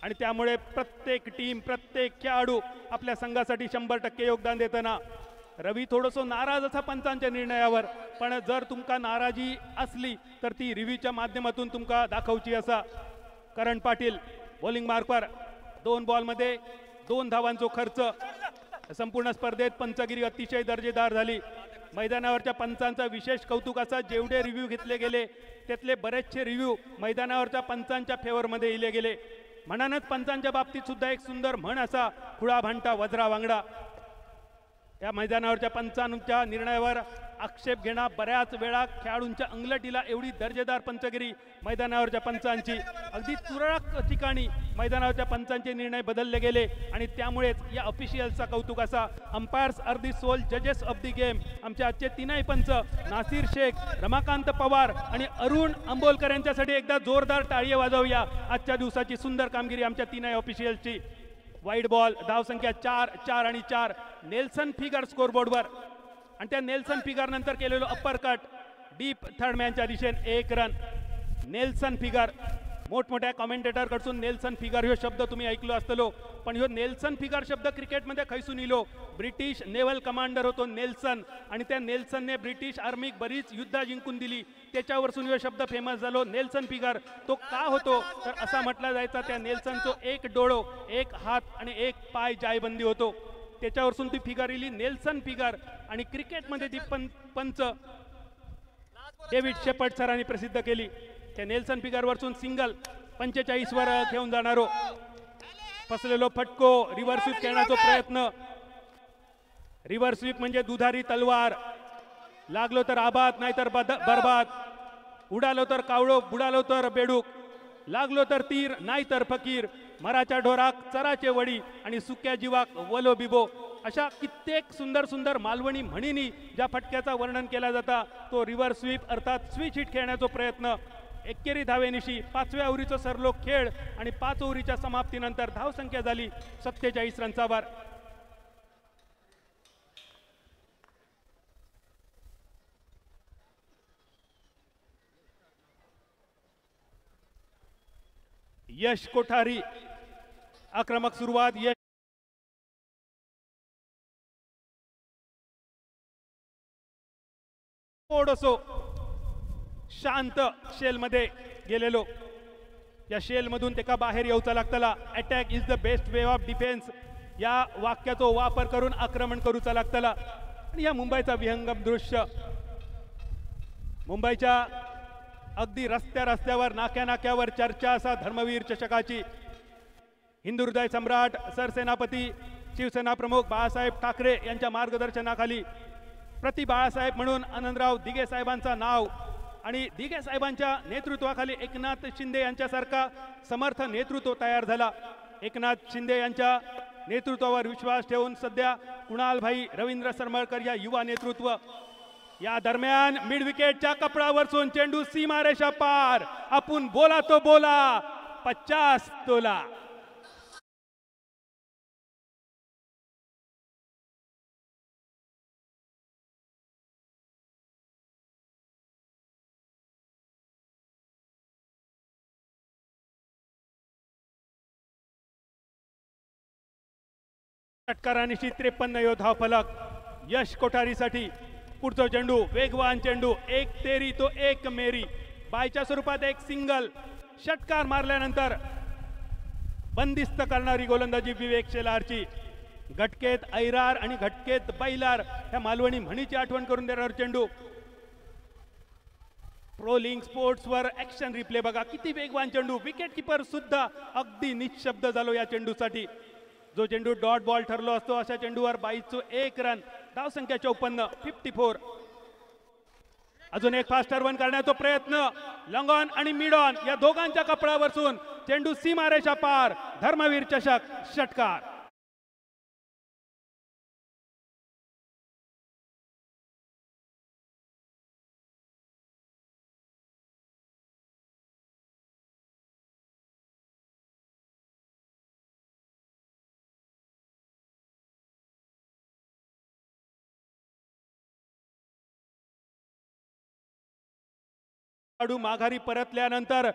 आणि त्यामुळे प्रत्येक टीम प्रत्येक खेळाडू आपल्या संघासाठी 100% योगदान देताना. रवी थोडंसं नाराज असा पंचांच्या निर्णयावर, पण जर तुमका नाराजी असली तर ती रिव्ह्यूच्या माध्यमातून तुमका दाखवची असा. करण पाटील बॉलिंग मार्कवर 2 बॉलमध्ये 2 धावांचो खर्च. संपूर्ण स्पर्धेत पंचगिरी अतिशय दर्जेदार झाली. मैदानावरच्या पंचांचा विशेष कौतुक असा, जेवढे रिव्ह्यू घेतले गेले त्यातले बरेचसे रिव्ह्यू मैदानावरच्या पंचांच्या फेवरमध्ये इले गेले. म्हणूनच पंचांच्या बाबतीत सुद्धा एक सुंदर म्हण असा, खुळा भांडा वज्रा वांगडा. या मैदानावरच्या पंचांच्या निर्णयावर आक्षेप घेणं बऱ्याच वेळा खेळाडूंच्या अंगलटीला एवढी दर्जेदार पंचगिरी मैदानावरच्या पंचांची. अगदी तुरळक ठिकाणी मैदानावरच्या पंचांचे निर्णय बदलले गेले आणि त्यामुळेच या ऑफिशियलचा कौतुक असा. अंपायर्स आर दी सोल जजेस ऑफ दी गेम. आमचे आजचे तीनही पंच नासिर शेख, रमाकांत पवार आणि अरुण अंबोलकर यांच्यासाठी एकदा जोरदार टाळी वाजवूया. आजच्या दिवसाची सुंदर कामगिरी आमच्या तीनही ऑफिशियलची. वाईड बॉल, धावसंख्या 4, 4 आणि 4. नेल्सन फिगर स्कोरबोर्डवर आणि त्या नेल्सन फिगर नंतर केलेलो अप्पर कट डीप थर्ड मॅनच्या दिशेने 1 रन. नेल्सन फिगर मोठमोठ्या कॉमेंटेटर कडसून नेल्सन फिगर ह्यो शब्द तुम्ही ऐकलो असतलो, पण ह्यो नेल्सन फिगर शब्द क्रिकेटमध्ये खैसून इलो. ब्रिटिश नेव्हल कमांडर होतो नेल्सन आणि त्या नेल्सनने ब्रिटिश आर्मीक बरीच युद्ध जिंकून दिली. त्याच्यावरसून ह्यो शब्द फेमस झालो नेल्सन फिगर. तो का होतो तर असा म्हटला जायचा, त्या नेल्सनचो 1 डोळो, 1 हात आणि 1 पाय जायबंदी होतो. त्याच्यावरसून ती फिगर इली नेल्सन फिगर. आणि क्रिकेटमध्ये ती पंच डेव्हिड शेपर्ड सरांनी प्रसिद्ध केली. त्या नेल्सन फिगरवरसून सिंगल 45 वर घेऊन जाणारो फसलेलो फटको, रिव्हर्स स्वीप खेळण्याचा प्रयत्न. रिव्हर्स स्वीप म्हणजे दुधारी तलवार. लागलो तर आबाद नाहीतर बरबाद. उडालो तर कावळो, बुडालो तर बेडूक. लागलो तर तीर नाहीतर फकीर. मराच्या ढोराक चराचे वडी आणि सुक्या जीवाक वलो बिबो. अशा कित्येक सुंदर सुंदर मालवणी म्हणीनी ज्या फटक्याचा वर्णन केला जाता तो रिव्हर्स स्वीप अर्थात स्विच हिट खेळण्याचा प्रयत्न. 71 धावेनिशी 5व्या ओव्हरीचा सरलो खेळ आणि 5 ओव्हरीच्या समाप्तीनंतर धावसंख्या झाली 47 रनचावर. यश कोठारी आक्रमक सुरुवात यश थोडसो शांत शेलमध्ये गेलेलो या शेलमधून ते का बाहेर येऊचा लागतला. Attack is the best way of defence या वाक्याचा वापर करून आक्रमण करूचा लागतला. आणि या मुंबईचा विहंगम दृश्य, मुंबईच्या अगदी रस्त्यावर नाक्यावर चर्चा असा धर्मवीर चषकाची हिंदू हृदय सम्राट सरसेनापती शिवसेना प्रमुख बाळासाहेब ठाकरे यांच्या मार्गदर्शनाखाली प्रति बाळासाहेब म्हणून आनंदराव दिघे साहेबांचा नाव आणि दिघे साहेबांच्या नेतृत्वाखाली एकनाथ शिंदे यांच्यासारखा समर्थ नेतृत्व तयार झाला. एकनाथ शिंदे यांच्या नेतृत्वावर विश्वास ठेवून सध्या कुणालभाई रवींद्र सरमळकर या युवा नेतृत्व या दरम्यान मिड विकेटच्या कपडावरसून चेंडू सीमारेषा पार. आपण बोला तो बोला 50 तोला. षटकारांशी 53 धाव फलक यश कोठारीसाठी. पुढचा चेंडू वेगवान चेंडू, एक तेरी तो एक मेरी, बायच्या स्वरूपात एक सिंगल. षटकार मारल्यानंतर बंदिस्त करणारी गोलंदाजी विवेक शेलारची. घटकेत ऐरार आणि घटकेत बैलार ह्या मालवणी म्हणीची आठवण करून देणार चेंडू. प्रो लिंक स्पोर्ट्स वर ऍक्शन रिप्ले बघा, किती वेगवान चेंडू. विकेट किपर सुद्धा अगदी निशब्द झालो या चेंडूसाठी. जो चेंडू डॉट बॉल ठरलो असतो अशा चेंडूवर 22 रन, धावसंख्या 54, 54. अजून एक फास्टर वन करण्याचा प्रयत्न. लॉंग ऑन आणि मिड ऑन या दोघांच्या कपडावरसून चेंडू सीमारेषा पार. धर्मवीर चषक षटकार. खेळाडू माघारी परतल्यानंतर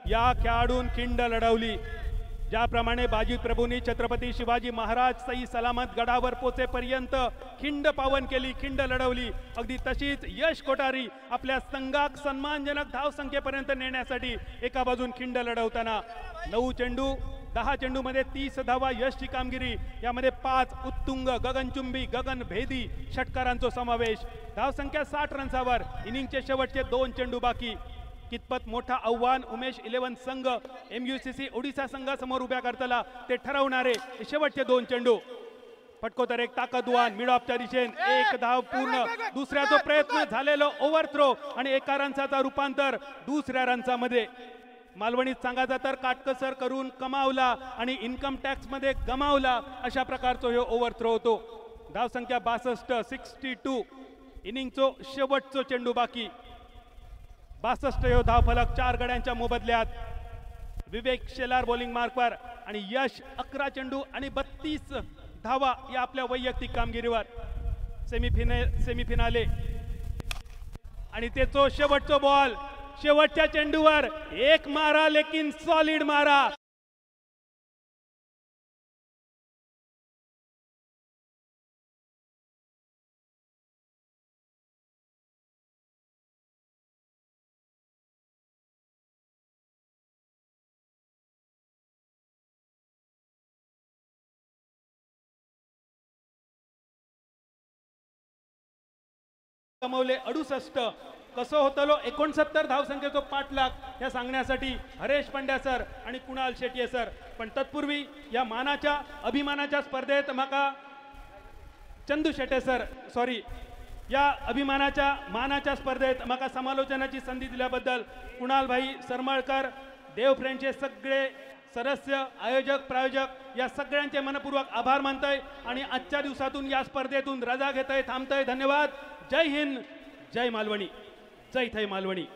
या खेळाडून खिंड लढवली. ज्याप्रमाणे बाजी प्रभूंनी छत्रपती शिवाजी महाराज सई सलामत गडावर पोचेपर्यंत खिंड पावन केली, खिंड लढवली, अगदी तशीच यश कोठारी आपल्या संघाक सन्मानजनक धावसंख्येपर्यंत नेण्यासाठी एका बाजून खिंड लढवताना 9 चेंडू 10 चेंडूमध्ये 30 धावा यशची कामगिरी. यामध्ये 5 उत्तुंग गगनचुंबी गगनभेदी षटकारांचा समावेश. धावसंख्या 60 रन्सावर. इनिंगचे शेवटचे 2 चेंडू बाकी. कितपत मोठा आव्हान उमेश 11 संघ MUCC ओडिसा संघासमोर उभ्या करतला ते ठरवणारे शेवटचे 2 चेंडू. फटकोतर एक ताकदवान मिड ऑफच्या दिशेन 1 धाव पूर्ण. दुसऱ्याचा प्रयत्न झालेलो ओव्हरथ्रो आणि एका रनचा रूपांतर दुसऱ्या रनचामध्ये. मालवणीत सांगायचा तर काटकसर करून कमावला आणि इन्कम टॅक्स मध्ये गमावला अशा प्रकारचा हे ओव्हरथ्रो होतो. धावसंख्या 62, 62. इनिंगचो शेवटचो चेंडू बाकी. 62 धाव फलक 4 गड्यांच्या मोबदल्यात. विवेक शेलार बॉलिंग मार्कवर आणि यश 11 चेंडू आणि 32 धावा या आपल्या वैयक्तिक कामगिरीवर. सेमीफिनाले आणि त्याचो शेवटचो बॉल. शेवटच्या चेंडूवर एक मारा, लेकिन सॉलिड मारा. कमवले 68. कसं होतलो 69 धावसंख्येचा पाठलाग हे सांगण्यासाठी हरेश पंड्या सर आणि कुणाल शेट्ये सर. पण तत्पूर्वी या अभिमानाच्या स्पर्धेत माका चंदू शेट्ये सर या मानाच्या स्पर्धेत माका समालोचनाची संधी दिल्याबद्दल कुणालभाई सरमळकर, देव फ्रेंडचे सगळे सदस्य, आयोजक, प्रायोजक या सगळ्यांचे मनपूर्वक आभार मानतोय आणि आजच्या दिवसातून या स्पर्धेतून रजा घेतोय, थांबतोय. धन्यवाद. जय हिंद, जय मालवणी, जय थै मालवणी.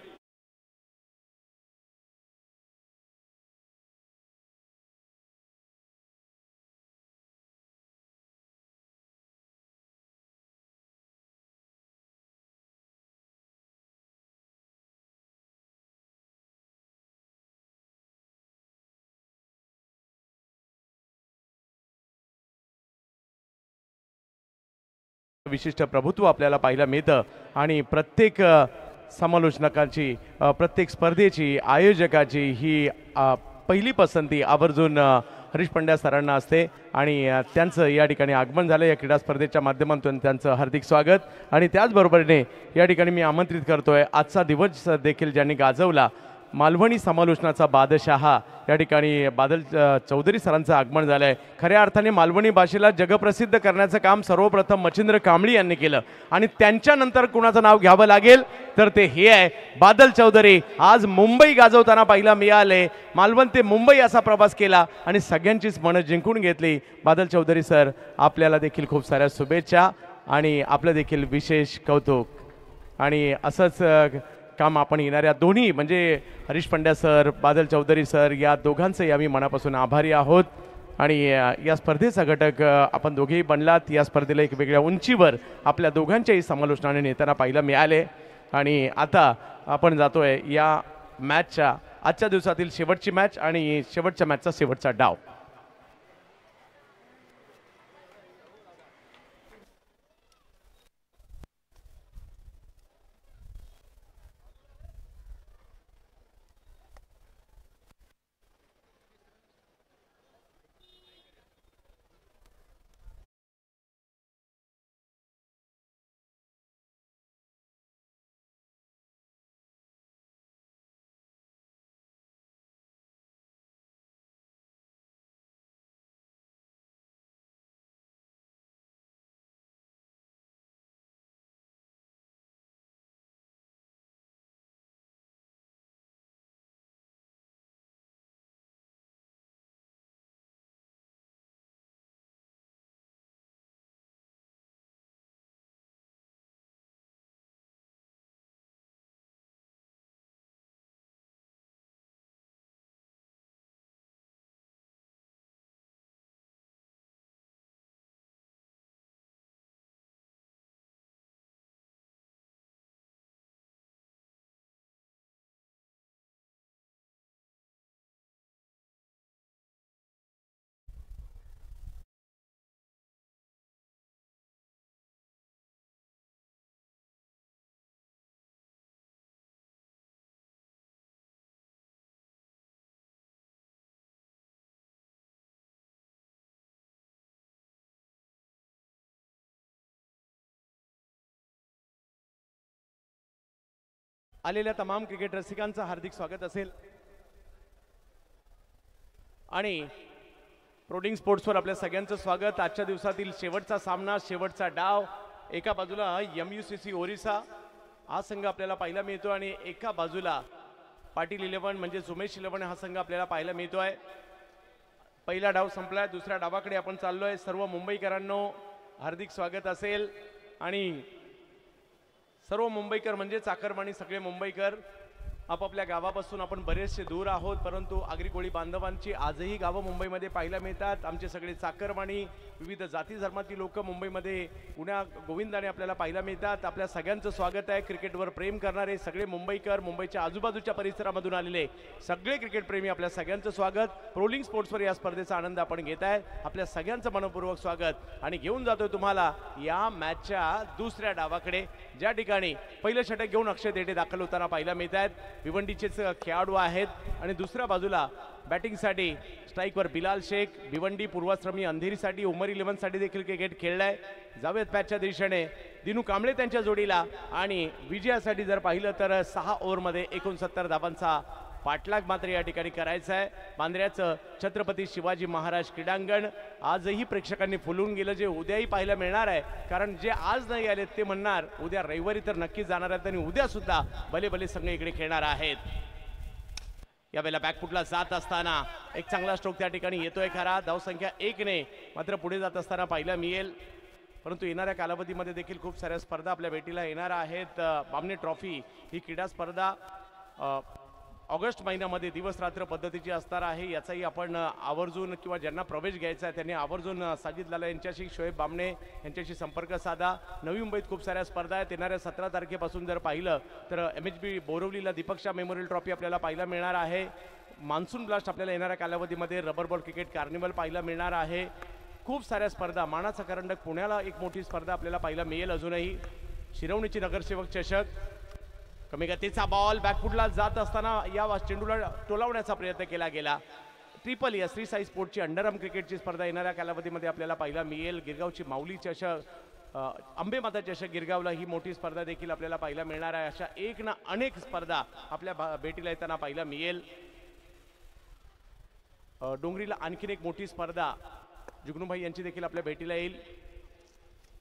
विशिष्ट प्रभुत्व आपल्याला पाहायला मिळतं आणि प्रत्येक समालोचनाकांची प्रत्येक स्पर्धेची आयोजकाची ही पहिली पसंती आवर्जून हरीश पंड्या सरांना असते आणि त्यांचं या ठिकाणी आगमन झालं या क्रीडा स्पर्धेच्या माध्यमातून त्यांचं हार्दिक स्वागत आणि त्याचबरोबरीने या ठिकाणी मी आमंत्रित करतोय आजचा दिवस देखील ज्यांनी गाजवला मालवणी समालोचनाचा बादशहा या ठिकाणी बादल चौधरी सरांचं आगमन झालं आहे. खऱ्या अर्थाने मालवणी भाषेला जगप्रसिद्ध करण्याचं काम सर्वप्रथम मच्छिंद्र कांबळी यांनी केलं आणि त्यांच्यानंतर कुणाचं नाव घ्यावं लागेल तर ते हे आहे बादल चौधरी. आज मुंबई गाजवताना पाहिला मिळाले, मालवण ते मुंबई असा प्रवास केला आणि सगळ्यांचीच मनं जिंकून घेतली. बादल चौधरी सर आपल्याला देखील खूप साऱ्या शुभेच्छा आणि आपलं देखील विशेष कौतुक आणि असंच काम आपण येणाऱ्या दोन्ही म्हणजे हरीश पंड्या सर बादल चौधरी सर या दोघांचंही आम्ही मनापासून आभारी आहोत आणि या स्पर्धेचा घटक आपण दोघेही बनलात. या स्पर्धेला एक वेगळ्या उंचीवर आपल्या दोघांच्याही समालोचनाने नेताना पाहायला मिळाले आणि आता आपण जातोय या मॅचच्या आजच्या दिवसातील शेवटची मॅच आणि शेवटच्या मॅचचा शेवटचा डाव. आलेल्या तमाम क्रिकेट रसिकांचं हार्दिक स्वागत असेल आणि प्रोडिंग स्पोर्ट्सवर आपल्या सगळ्यांचं स्वागत. आजच्या दिवसातील शेवटचा सामना शेवटचा डाव. एका बाजूला MUCC ओरिसा हा संघ आपल्याला पाहायला मिळतो आणि एका बाजूला पाटील 11 म्हणजे उमेश 11 हा संघ आपल्याला पाहायला मिळतोय. पहिला डाव संपलाय, दुसऱ्या डावाकडे आपण चाललोय. सर्व मुंबईकरांनो हार्दिक स्वागत असेल आणि सर्व मुंबईकर म्हणजे चाकरमानी सगळे मुंबईकर आपापल्या गावापासून आपण बरेचसे दूर आहोत परंतु आगरी कोळी बांधवांची आजही गावं मुंबईमध्ये पाहायला मिळतात. आमचे सगळे चाकरमानी विविध जाती धर्मातील लोक मुंबईमध्ये पुण्या गोविंदाने आपल्याला पाहायला मिळतात. आपल्या सगळ्यांचं स्वागत आहे. क्रिकेटवर प्रेम करणारे सगळे मुंबईकर, मुंबईच्या आजूबाजूच्या परिसरामधून आलेले सगळे क्रिकेट प्रेमी आपल्या सगळ्यांचं स्वागत. प्रोलिंग स्पोर्ट्सवर या स्पर्धेचा आनंद आपण घेत आहे. आपल्या सगळ्यांचं मनपूर्वक स्वागत आणि घेऊन जातोय तुम्हाला या मॅचच्या दुसऱ्या डावाकडे ज्या ठिकाणी पहिलं षटक घेऊन अक्षय देठे दाखल होताना पाहायला मिळत आहेत. भिवंडीचेच खेळाडू आहेत आणि दुसऱ्या बाजूला बॅटिंगसाठी स्ट्राईकवर बिलाल शेख, भिवंडी पूर्वाश्रमी अंधेरीसाठी उमर 11 साठी देखील क्रिकेट खेळलाय. जावेद पॅचच्या दिशेने दिनू कांबळे त्यांच्या जोडीला आणि विजयासाठी जर पाहिलं तर 6 ओव्हरमध्ये 69 धावांचा पाठलाग मात्र या ठिकाणी करायचा आहे. बांद्र्याचं छत्रपती शिवाजी महाराज क्रीडांगण आजही प्रेक्षकांनी फुलून गेलं, जे उद्याही पाहायला मिळणार आहे. कारण जे आज नाही आले ते म्हणणार उद्या रविवारी तर नक्की जाणार आहेत आणि उद्या सुद्धा भले भले संघ इकडे खेळणार आहेत. यावेळेला बॅकफुटला जात असताना एक चांगला स्ट्रोक त्या ठिकाणी येतोय खरा. धावसंख्या 1 ने मात्र पुढे जात असताना पाहायला मिळेल. परंतु येणाऱ्या कालावधीमध्ये देखील खूप साऱ्या स्पर्धा आपल्या भेटीला येणार आहेत. बामणे ट्रॉफी ही क्रीडा स्पर्धा ऑगस्ट महिन्यामध्ये दिवस रात्र पद्धतीची असणार आहे. याचाही आपण आवर्जून किंवा ज्यांना प्रवेश घ्यायचा आहे त्यांनी आवर्जून साजिद लाला यांच्याशी, शोएब बामणे यांच्याशी संपर्क साधा. नवी मुंबईत खूप साऱ्या स्पर्धा आहेत. येणाऱ्या 17 तारखेपासून जर पाहिलं तर MHB बोरवलीला दीपक मेमोरियल ट्रॉफी आपल्याला पाहायला मिळणार आहे. मान्सून ब्लास्ट आपल्याला येणाऱ्या कालावधीमध्ये रबर बॉल क्रिकेट कार्निवल पाहायला मिळणार आहे. खूप साऱ्या स्पर्धा. मानाचा करंडक पुण्याला एक मोठी स्पर्धा आपल्याला पाहायला मिळेल अजूनही. शिरवणीची नगरसेवक चषक. कमी गतीचा बॉल बॅकफुटला जात असताना या चेंडूला टोलावण्याचा प्रयत्न केला गेला. ट्रिपल या श्री साई स्पोर्टची अंडरआर्म क्रिकेटची स्पर्धा येणाऱ्या कालावधीमध्ये आपल्याला पाहायला मिळेल. गिरगावची माऊली चषक, अंबेमाता चषक गिरगावला ही मोठी स्पर्धा देखील आपल्याला पाहायला मिळणार आहे. अशा एक ना अनेक स्पर्धा आपल्या भेटीला येताना पाहायला मिळेल. डोंगरीला आणखीन एक मोठी स्पर्धा जुगनूभाई यांची देखील आपल्या भेटीला येईल.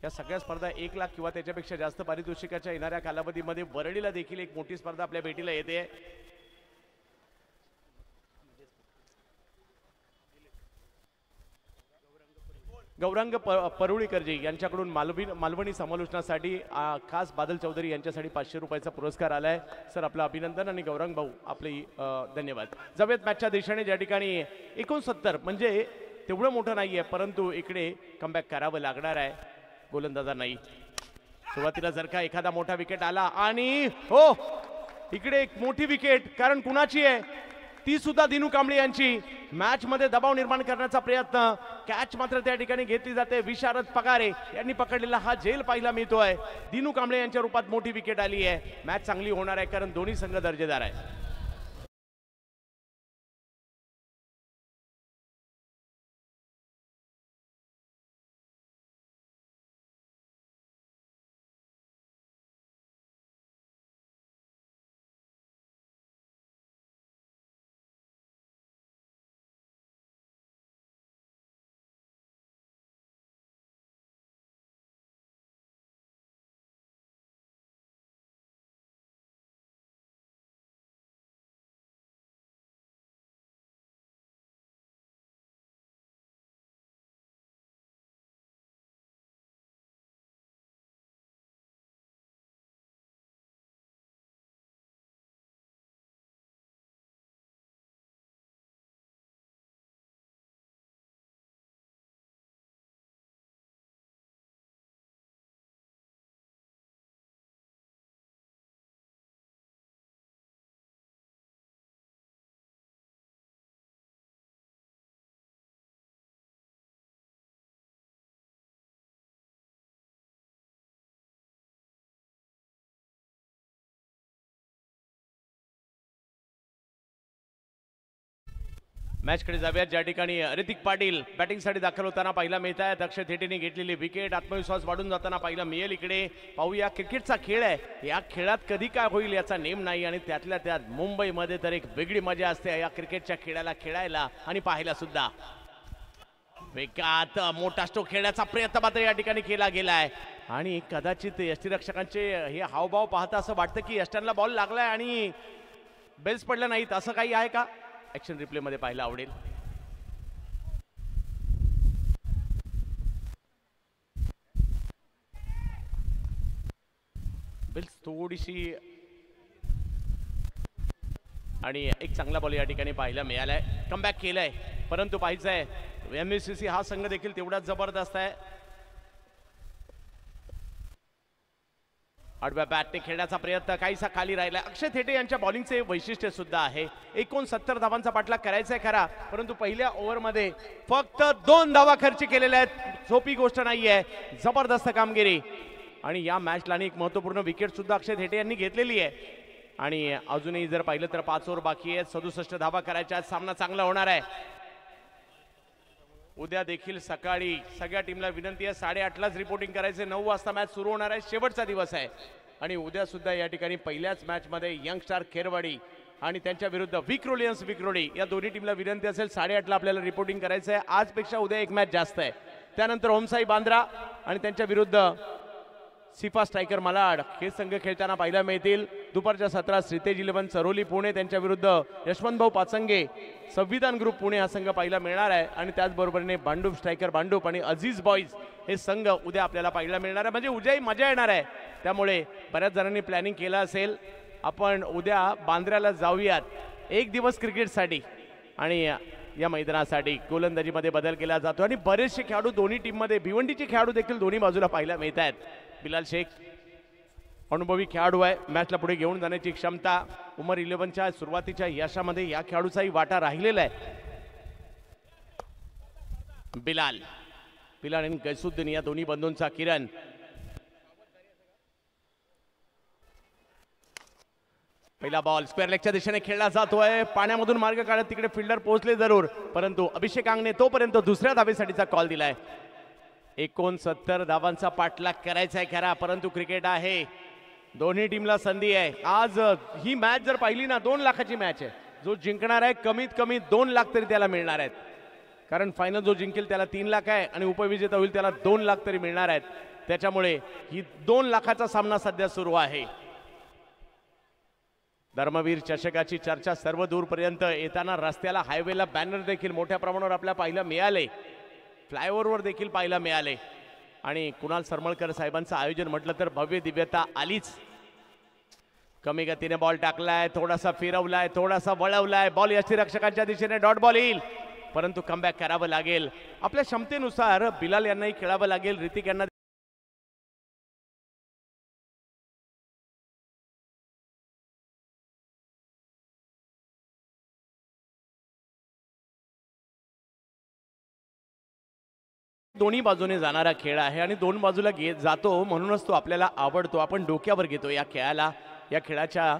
या सगळ्या स्पर्धा 1 लाख किंवा त्याच्यापेक्षा जास्त पारितोषिकाच्या येणाऱ्या कालावधीमध्ये वरळीला देखील एक मोठी स्पर्धा आपल्या भेटीला येते. गौरांग परुळीकरजी यांच्याकडून मालवणी समालोचनासाठी खास बादल चौधरी यांच्यासाठी 500 रुपयाचा पुरस्कार आलाय. सर आपलं अभिनंदन आणि गौरांग भाऊ आपले धन्यवाद. जाऊयात मॅचच्या दिशेने. ज्या ठिकाणी 69 म्हणजे तेवढं मोठं नाहीये, परंतु इकडे कमबॅक करावं लागणार आहे गोलंदाजा नाही. सुरुवातीला जर का एखादा मोठा विकेट आला आणि हो इकडे एक मोठी विकेट, कारण कुणाची आहे ती सुद्धा दिनू कांबळे यांची. मॅच मध्ये दबाव निर्माण करण्याचा प्रयत्न, कॅच मात्र त्या ठिकाणी घेतली जाते. विशारद पगारे यांनी पकडलेला हा झेल पाहायला मिळतोय. दिनू कांबळे यांच्या रूपात मोठी विकेट आली आहे. मॅच चांगली होणार आहे कारण दोन्ही संघ दर्जेदार आहे. मॅचकडे जाऊयात. ज्या ठिकाणी ऋतिक पाटील बॅटिंगसाठी दाखल होताना पाहायला मिळत आहे. अक्षय थेटेने घेतलेली विकेट, आत्मविश्वास वाढून जाताना पाहायला मिळेल. इकडे पाहूया, क्रिकेटचा खेळ आहे, या खेळात कधी काय होईल याचा नेम नाही आणि त्यातल्या त्यात मुंबईमध्ये तर एक वेगळी मजा असते या क्रिकेटच्या खेळाला खेळायला आणि पाहायला सुद्धा. वेगात मोठा स्ट्रोक खेळण्याचा प्रयत्न मात्र या ठिकाणी केला गेलाय आणि कदाचित यष्टीरक्षकांचे हे हावभाव पाहता असं वाटतं की यष्टांना बॉल लागलाय आणि बेल्स पडल्या नाहीत, असं काही आहे का? ऍक्शन रिप्ले मध्ये पाहायला आवडेल. बेल्स थोडीशी आणि एक चांगला बॉल या ठिकाणी पाहायला मिळालाय. कमबॅक केलंय, परंतु पाहायचंय MSCC हा संघ देखील तेवढाच जबरदस्त आहे. आडव्या बॅटने खेळण्याचा प्रयत्न काहीसा खाली राहिला. अक्षय थेटे यांच्या बॉलिंगचे वैशिष्ट्य सुद्धा आहे. 69 धावांचा पाठलाग करायचा आहे खरा, परंतु पहिल्या ओव्हरमध्ये फक्त 2 धावा खर्च केलेल्या आहेत. सोपी गोष्ट नाहीये, जबरदस्त कामगिरी. आणि या मॅचला एक महत्वपूर्ण विकेट सुद्धा अक्षय थेटे यांनी घेतलेली आहे. आणि अजूनही जर पाहिलं तर 5 ओव्हर बाकी आहेत, 67 धावा करायच्या. सामना चांगला होणार आहे. उद्या देखील सकाळी सगळ्या टीमला विनंती आहे 8:30लाच रिपोर्टिंग करायचे. 9 वाजता मॅच सुरू होणार आहे, शेवटचा दिवस आहे. आणि उद्या सुद्धा या ठिकाणी पहिल्याच मॅच मध्ये यंगस्टार खेरवाडी आणि त्यांच्या विरुद्ध विक्रोडी या दोन्ही टीमला विनंती असेल 8:30ला आपल्याला रिपोर्टिंग करायचं आहे. आजपेक्षा उद्या एक मॅच जास्त आहे. त्यानंतर ओमसाई बांद्रा आणि त्यांच्या विरुद्ध सिफा स्ट्रायकर मलाड हे संघ खेळताना पाहायला मिळतील. दुपारच्या 17 श्रीतेज 11 चरोली पुणे त्यांच्या विरुद्ध यशवंतभाऊ पाचंगे संविधान ग्रुप पुणे हा संघ पाहायला मिळणार आहे. आणि त्याचबरोबरीने बांडूप स्ट्रायकर बांडूप आणि अझीज बॉईज हे संघ उद्या आपल्याला पाहायला मिळणार आहे. म्हणजे उद्याही मजा येणार आहे. त्यामुळे बऱ्याच जणांनी प्लॅनिंग केलं असेल आपण उद्या बांद्र्याला जाऊयात एक दिवस क्रिकेटसाठी. आणि या मैदानासाठी गोलंदाजीमध्ये बदल केला जातो आणि बरेचसे खेळाडू दोन्ही टीममध्ये भिवंडीचे खेळाडू देखील दोन्ही बाजूला पाहायला मिळत आहेत. बिलाल शेख अनुभवी खेळाडू आहे, मॅचला पुढे घेऊन जाण्याची क्षमता. उमर 11च्या सुरुवातीच्या यशामध्ये या खेळाडूचाही वाटा राहिलेला आहे. बिलाल बिलाल आणि गैसुद्दीन या दोन्ही बंधूंचा किरण. पहिला बॉल स्क्वेअर लेगच्या दिशेने खेळला जातोय. पाण्यामधून मार्ग काढत तिकडे फिल्डर पोहोचले जरूर, परंतु अभिषेक अंगणे तोपर्यंत दुसऱ्या धावेसाठीचा कॉल दिलाय. 69 धावांचा पाठलाग करायचा आहे खरा, परंतु क्रिकेट आहे, दोन्ही टीमला संधी आहे. आज ही मॅच जर पाहिली ना 2 लाखाची मॅच आहे. जो जिंकणार आहे कमीत कमी 2 लाख तरी त्याला मिळणार आहेत, कारण फायनल जो जिंकेल त्याला 3 लाख आहे आणि उपविजेता होईल त्याला 2 लाख तरी मिळणार आहेत. त्याच्यामुळे ही 2 लाखाचा सामना सध्या सुरू आहे. धर्मवीर चषकाची चर्चा सर्व दूरपर्यंत. येताना रस्त्याला हायवेला बॅनर देखील मोठ्या प्रमाणावर आपल्याला पाहायला मिळाले, फ्लायओव्हरवर देखील पाहायला मिळाले. आणि कुणाल सरमळकर साहेबांचं आयोजन म्हटलं तर भव्य दिव्यता आलीच. कमी गतीने बॉल टाकलाय, थोडासा फिरवलाय, थोडासा वळवलाय. बॉल यष्टीरक्षकांच्या दिशेने डॉट बॉल येईल, परंतु कमबॅक करावं लागेल. आपल्या क्षमतेनुसार बिलाल यांनाही खेळावं लागेल. ऋतिक यांना दोन्ही बाजूने जाणारा खेळ आहे आणि दोन बाजूला जातो, म्हणूनच तो आपल्याला आवडतो. आपण डोक्यावर घेतो या खेळाला. या खेळाच्या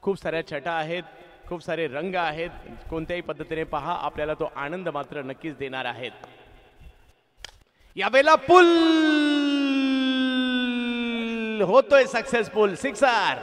खूप साऱ्या छटा आहेत, खूप सारे रंग आहेत. कोणत्याही पद्धतीने पहा, आपल्याला तो आनंद मात्र नक्कीच देणार आहेत. यावेळेला पुल होतोय सक्सेसफुल, सिक्सर.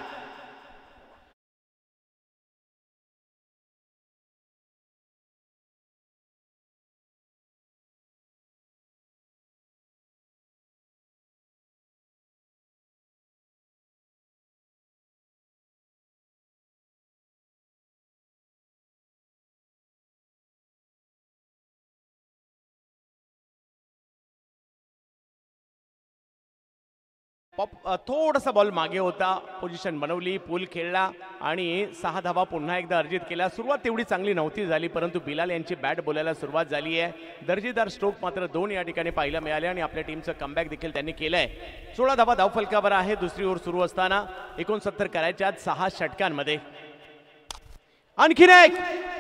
थोडासा बॉल मागे होता, पोझिशन बनवली, पूल खेळला आणि 6 धावा पुन्हा एकदा अर्जित केल्या. सुरुवात तेवढी चांगली नव्हती झाली, परंतु बिलाल यांची बॅट बोलायला सुरुवात झाली आहे. दर्जेदार स्ट्रोक मात्र 2 या ठिकाणी पाहायला मिळाले आणि आपल्या टीमचं कमबॅक देखील त्यांनी केलंय. 16 धावा धावफलकावर आहे दुसरी ओव्हर सुरू असताना. 69 करायच्या 6 षटकांमध्ये. आणखीन एक,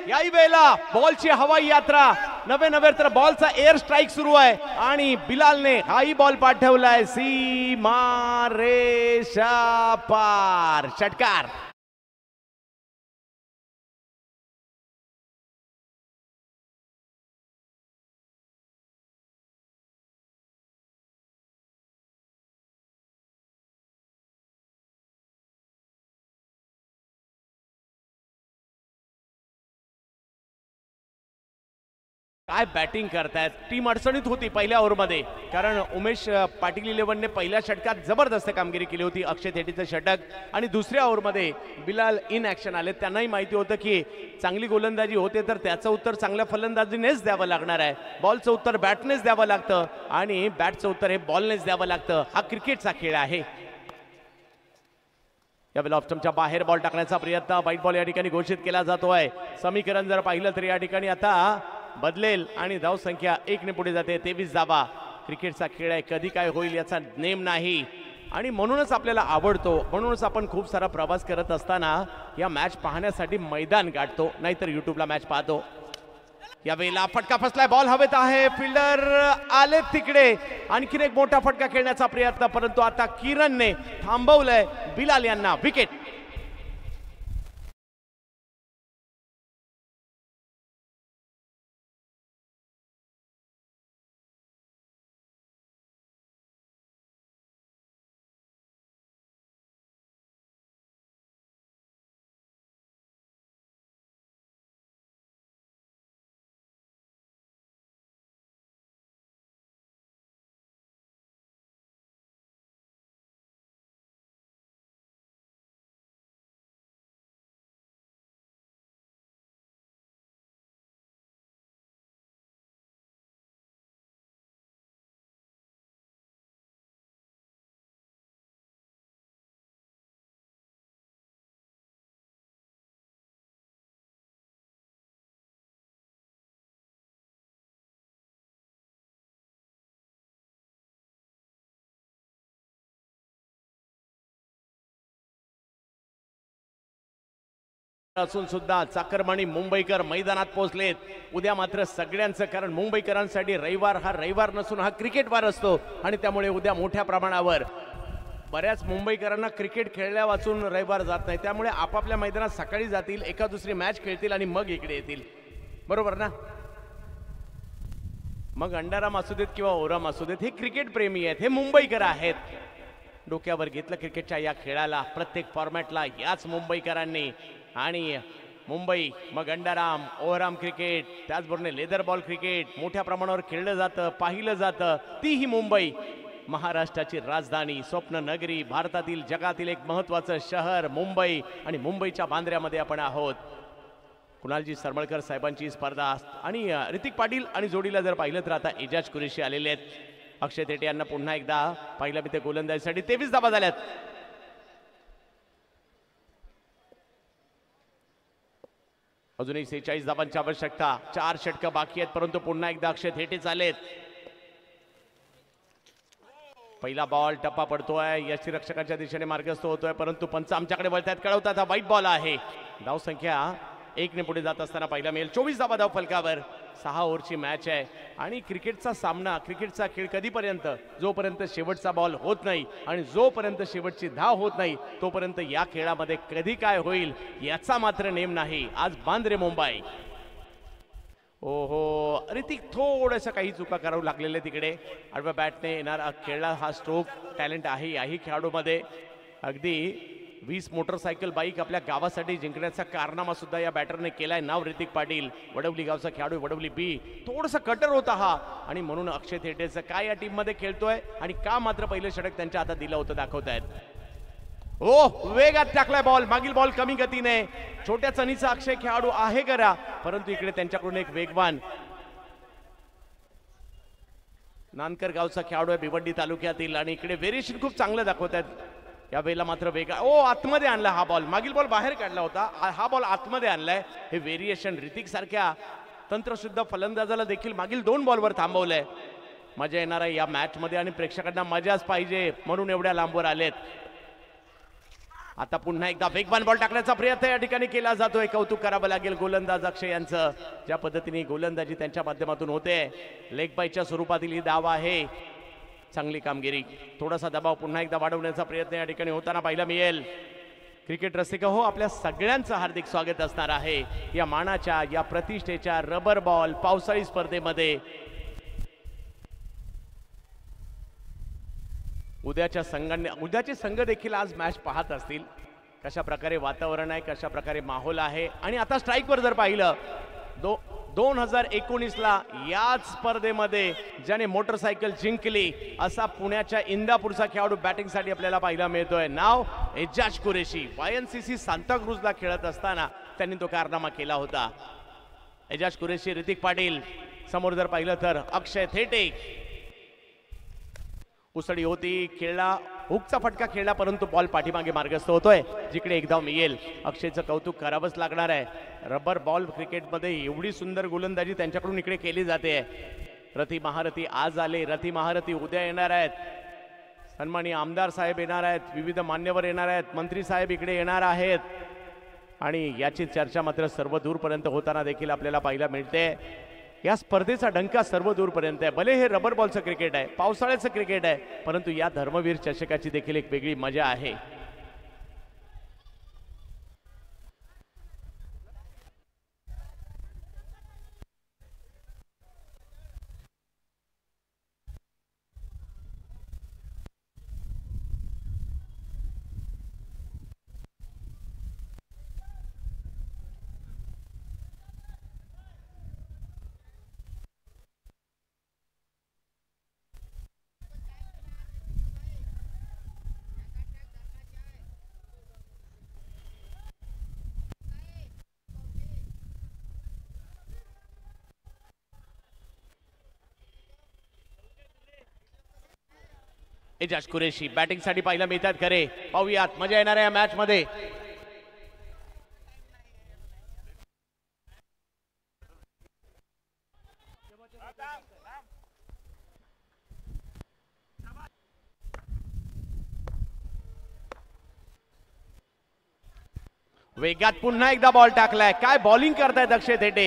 याही वेळेला बॉलची हवाई यात्रा. नवे तर बॉलचा एअर स्ट्राईक सुरू आहे आणि बिलालने हाही बॉल पाठवलाय सीमा रेषा पार. षटकार. काय बॅटिंग करतायत. टीम अडचणीत होती पहिल्या ओव्हरमध्ये, कारण उमेश पाटील 11ने पहिल्या षटकात जबरदस्त कामगिरी केली होती. अक्षय थेटीचं षटक आणि दुसऱ्या ओव्हरमध्ये बिलाल इन ॲक्शन आले. त्यांनाही माहिती होतं की चांगली गोलंदाजी होते तर त्याचं उत्तर चांगल्या फलंदाजीनेच द्यावं लागणार आहे. बॉलचं उत्तर बॅटनेच द्यावं लागतं आणि बॅटचं उत्तर हे बॉलनेच द्यावं लागतं. हा क्रिकेटचा खेळ आहे. यावेळेला ऑप्शनच्या बाहेर बॉल टाकण्याचा प्रयत्न. व्हाईट बॉल या ठिकाणी घोषित केला जातोय. समीकरण जर पाहिलं तर या ठिकाणी आता बदलेल आणि धावसंख्या 1 ने पुढे जाते. 23 धावा. क्रिकेटचा खेळ आहे, कधी काय होईल याचा नेम नाही आणि म्हणूनच आपल्याला आवडतो. म्हणूनच आपण खूप सारा प्रवास करत असताना या मॅच पाहण्यासाठी मैदान गाठतो, नाहीतर युट्यूबला मॅच पाहतो. यावेळेला फटका फसलाय, बॉल हवेत आहे, फिल्डर आले तिकडे. आणखीन एक मोठा फटका खेळण्याचा प्रयत्न, परंतु आता किरणने थांबवलंय बिलाल यांना. विकेट. असून सुद्धा चाकरमानी मुंबईकर मैदानात पोहोचलेत. उद्या मात्र सगळ्यांचं, कारण मुंबईकरांसाठी रविवार हा रविवार नसून हा क्रिकेट वार असतो आणि त्यामुळे उद्या मोठ्या प्रमाणावर बऱ्याच मुंबईकरांना क्रिकेट खेळल्या वाचून रविवार जात नाही, त्यामुळे आपापल्या मैदानात सकाळी जातील, एका दुसरी मॅच खेळतील आणि मग इकडे येतील. बरोबर ना? मग अंडाराम असू देत किंवा ओराम असू देत, हे क्रिकेट प्रेमी आहेत, हे मुंबईकर आहेत. डोक्यावर घेतलं क्रिकेटच्या या खेळाला, प्रत्येक फॉर्मॅटला याच मुंबईकरांनी. आणि मुंबई, मग अंडाराम, ओव्हरआर्म क्रिकेट, त्याचबरोबर लेदर बॉल क्रिकेट मोठ्या प्रमाणावर खेळलं जातं, पाहिलं जातं. तीही मुंबई, महाराष्ट्राची राजधानी, स्वप्न नगरी, भारतातील जगातील एक महत्त्वाचं शहर मुंबई. आणि मुंबईच्या बांद्र्यामध्ये आपण आहोत. कुणालजी सरमळकर साहेबांची स्पर्धा आणि ऋतिक पाटील आणि जोडीला जर पाहिलं तर आता एजाज कुरेशी आलेले आहेत. अक्षय थेटे यांना पुन्हा एकदा पाहिलं मी ते गोलंदाजीसाठी 23 धावा झाल्यात. अजूनही 46 धावांची आवश्यकता, 4 षटकं बाकी आहेत, परंतु पुन्हा एकदा अक्षय थेटे चालेत. पहिला बॉल टप्पा पडतोय, यष्टीरक्षकांच्या दिशेने मार्गस्थ होतोय, परंतु पंच आमच्याकडे वळतायत, कळवतात हा वाईट बॉल आहे. धाव संख्या 1 ने पुढे जात असताना पाहिला मिळेल. 24 धावा धाव फलकावर. 6 ओव्हरची मॅच आहे आणि क्रिकेटचा सामना, क्रिकेटचा खेळ कधीपर्यंत? जोपर्यंत शेवटचा बॉल होत नाही आणि जोपर्यंत शेवटची धाव होत नाही तोपर्यंत या खेळामध्ये कधी काय होईल याचा मात्र नेम नाही. आज बांद्रे मुंबई. ओहो, ऋतिक थोडंसं काही चुका करावं लागलेले तिकडे. आडव्या बॅटने येणारा खेळला हा स्ट्रोक टॅलेंट आहे याही खेळाडूमध्ये. अगदी 20 मोटरसायकल बाईक आपल्या गावासाठी जिंकण्याचा कारनामा सुद्धा या बॅटरने केलाय. नाव ऋतिक पाटील, वडवली गावचा खेळाडू, वडवली बी. थोडंसं कटर होता हा आणि म्हणून अक्षय थेटेचं काय या टीम मध्ये खेळतोय आणि का मात्र पहिलं षटक त्यांच्या हातात दिलं होतं दाखवतायत. ओ, वेगात टाकलाय बॉल, मागील बॉल कमी गतीने. छोट्या चणीचा अक्षय खेळाडू आहे करा, परंतु इकडे त्यांच्याकडून एक वेगवान नानकर गावचा खेळाडू आहे भिवंडी तालुक्यातील आणि इकडे व्हेरिएशन खूप चांगलं दाखवतात. यावेळेला मात्र वेगा, ओ आतमध्ये आणला हा बॉल, मागील बॉल बाहेर काढला होता, हा बॉल आतमध्ये आणलाय. हे व्हेरिएशन ऋतिक सारख्या तंत्रशुद्ध फलंदाजाला देखील मागील 2 बॉलवर थांबवलंय. मजा येणार आहे या मॅच मध्ये आणि प्रेक्षकांना मजाच पाहिजे म्हणून एवढ्या लांबवर आलेत. आता पुन्हा एकदा वेगवान बॉल टाकण्याचा प्रयत्न या ठिकाणी केला जातोय. कौतुक करावं लागेल गोलंदाज अक्षय यांचं, ज्या पद्धतीने गोलंदाजी त्यांच्या माध्यमातून होते. लेग बायच्या स्वरूपातील ही धाव आहे. चांगली कामगिरी. थोडासा दबाव पुन्हा एकदा वाढवण्याचा प्रयत्न या ठिकाणी होताना पाहायला मिळेल. क्रिकेट रसिक हो, आपल्या सगळ्यांचं हार्दिक स्वागत असणार आहे या मानाच्या, या प्रतिष्ठेच्या रबर बॉल पावसाळी स्पर्धेमध्ये. उद्याचे संघ देखील आज मॅच पाहत असतील. कशा प्रकारे वातावरण आहे, कशा प्रकारे माहोल आहे. आणि आता स्ट्राईकवर जर पाहिलं 2019ला याच स्पर्धेमध्ये ज्याने मोटरसायकल जिंकली असा पुण्याच्या इंदापूरचा खेळाडू बॅटिंगसाठी आपल्याला पाहायला मिळतोय. नाव एजाज कुरेशी. YNCC सांताक्रूजला खेळत असताना त्यांनी तो कारनामा केला होता. एजाज कुरेशी, ऋतिक पाटील. समोर जर पाहिलं तर अक्षय थेटे. उसळी होती, खेळला, हुकचा फटका खेळला, परंतु बॉल पाठीमागे मार्गस्थ होतोय. जिकडे एक धाव मिळेल. अक्षयचं कौतुक करावंच लागणार आहे. रबर बॉल क्रिकेटमध्ये एवढी सुंदर गोलंदाजी त्यांच्याकडून इकडे केली जाते. रथी महारथी आज आले, रथी महारथी उद्या येणार आहेत. सन्माननीय आमदार साहेब येणार आहेत, विविध मान्यवर येणार आहेत, मंत्री साहेब इकडे येणार आहेत आणि याची चर्चा मात्र सर्व दूरपर्यंत होताना देखील आपल्याला पाहायला मिळते. या स्पर्धेचा डंका सर्व दूरपर्यंत आहे. भले हे रबर बॉलचं क्रिकेट आहे, पावसाळ्याचं क्रिकेट आहे, परंतु या धर्मवीर चषकाची देखील एक वेगळी मजा आहे. एजाज कुरेशी बॅटिंग साठी पाहायला मिळतात खरे. पाहूयात, मजा येणार आहे या मॅच मध्ये. वेगात पुन्हा एकदा बॉल टाकलाय. काय बॉलिंग करतायत अक्षय थेटे.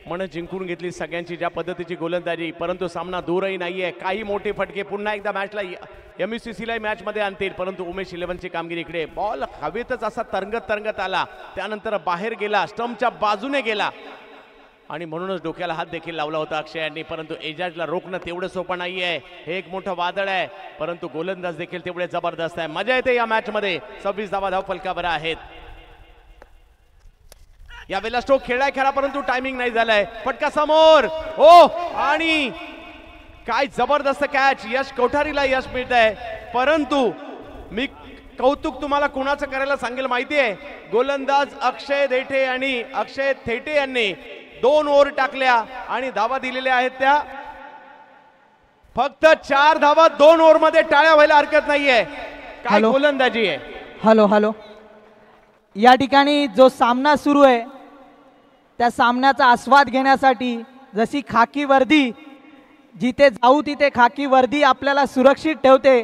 मन जिंकून घेतली सगळ्यांची ज्या पद्धतीची गोलंदाजी, परंतु सामना दूरही नाहीये. काही मोठे फटके पुन्हा एकदा मॅचला MSCCला मॅच मध्ये आणतील, परंतु उमेश 11ची कामगिरी इकडे. बॉल हवेतच असा तरंगत आला, त्यानंतर बाहेर गेला, स्टंपच्या बाजूने गेला आणि म्हणूनच डोक्याला हात देखील लावला होता अक्षय यांनी. परंतु एजाजला रोखणं तेवढं सोपं नाहीये. हे एक मोठं वादळ आहे, परंतु गोलंदाज देखील तेवढे जबरदस्त आहे. मजा येते या मॅच मध्ये. 26 धावा धावफलकावर आहेत. यावेळेला स्ट्रोक खेळलाय खरा, परंतु टायमिंग नाही झालाय. फटका समोर हो, आणि काय जबरदस्त कॅच. यश कोठारीला यश मिळत आहे, परंतु मी कौतुक तुम्हाला कुणाचं करायला सांगेल माहिती आहे. गोलंदाज अक्षय थेटे यांनी 2 ओव्हर टाकल्या आणि धावा दिलेल्या आहेत त्या फक्त 4 धावा 2 ओव्हर मध्ये. टाळ्या व्हायला हरकत नाहीये. काय गोलंदाजी आहे. हॅलो, या ठिकाणी जो सामना सुरू आहे त्या सामन्याचा आस्वाद घेण्यासाठी जशी खाकी वर्दी, जिथे जाऊ तिथे खाकी वर्दी आपल्याला सुरक्षित ठेवते,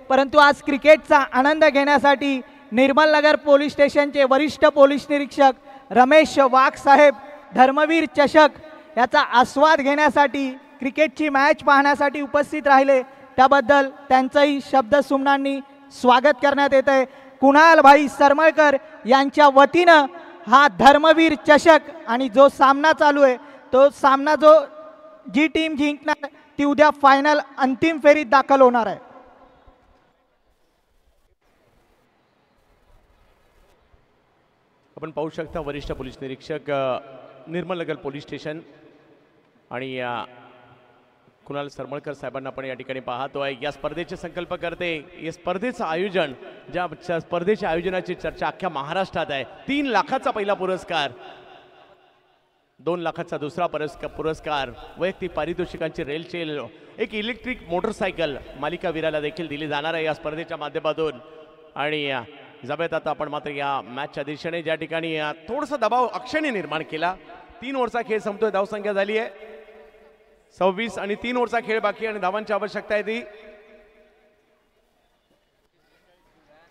परंतु आज क्रिकेटचा आनंद घेण्यासाठी निर्मल नगर पोलीस स्टेशनचे वरिष्ठ पोलीस निरीक्षक रमेश वाघ साहेब धर्मवीर चषक याचा आस्वाद घेण्यासाठी क्रिकेटची मॅच पाहण्यासाठी उपस्थित राहिले. त्याबद्दल त्यांचंही शब्द सुमनांनी स्वागत करण्यात येत आहे. कुणाल भाई सरमळकर यांच्या वतीनं हा धर्मवीर चषक आणि जो सामना चालू आहे तो सामना जी टीम जिंकणार ती उद्या फायनल अंतिम फेरीत दाखल होणार आहे. आपण पाहू शकता वरिष्ठ पोलीस निरीक्षक निर्मल नगर पोलीस स्टेशन आणि कुणाल सरमळकर साहेबांना आपण या ठिकाणी पाहतोय. या स्पर्धेचे संकल्प करते, या स्पर्धेचं आयोजन, ज्या स्पर्धेच्या आयोजनाची चर्चा अख्ख्या महाराष्ट्रात आहे. 3 लाखाचा पहिला पुरस्कार, 2 लाखाचा दुसरा पुरस्कार, वैयक्तिक पारितोषिकांची रेलचेल, एक इलेक्ट्रिक मोटरसायकल मालिकावीराला देखील दिली जाणार आहे या स्पर्धेच्या माध्यमातून. आणि जाऊयात आता आपण मात्र या मॅचच्या दिशेने, ज्या ठिकाणी थोडासा दबाव अक्षयने निर्माण केला. 3 ओव्हरचा खेळ संपतोय, धावसंख्या झाली आहे 26 आणि 3 ओव्हरचा खेळ बाकी आणि धावांची आवश्यकता आहे ती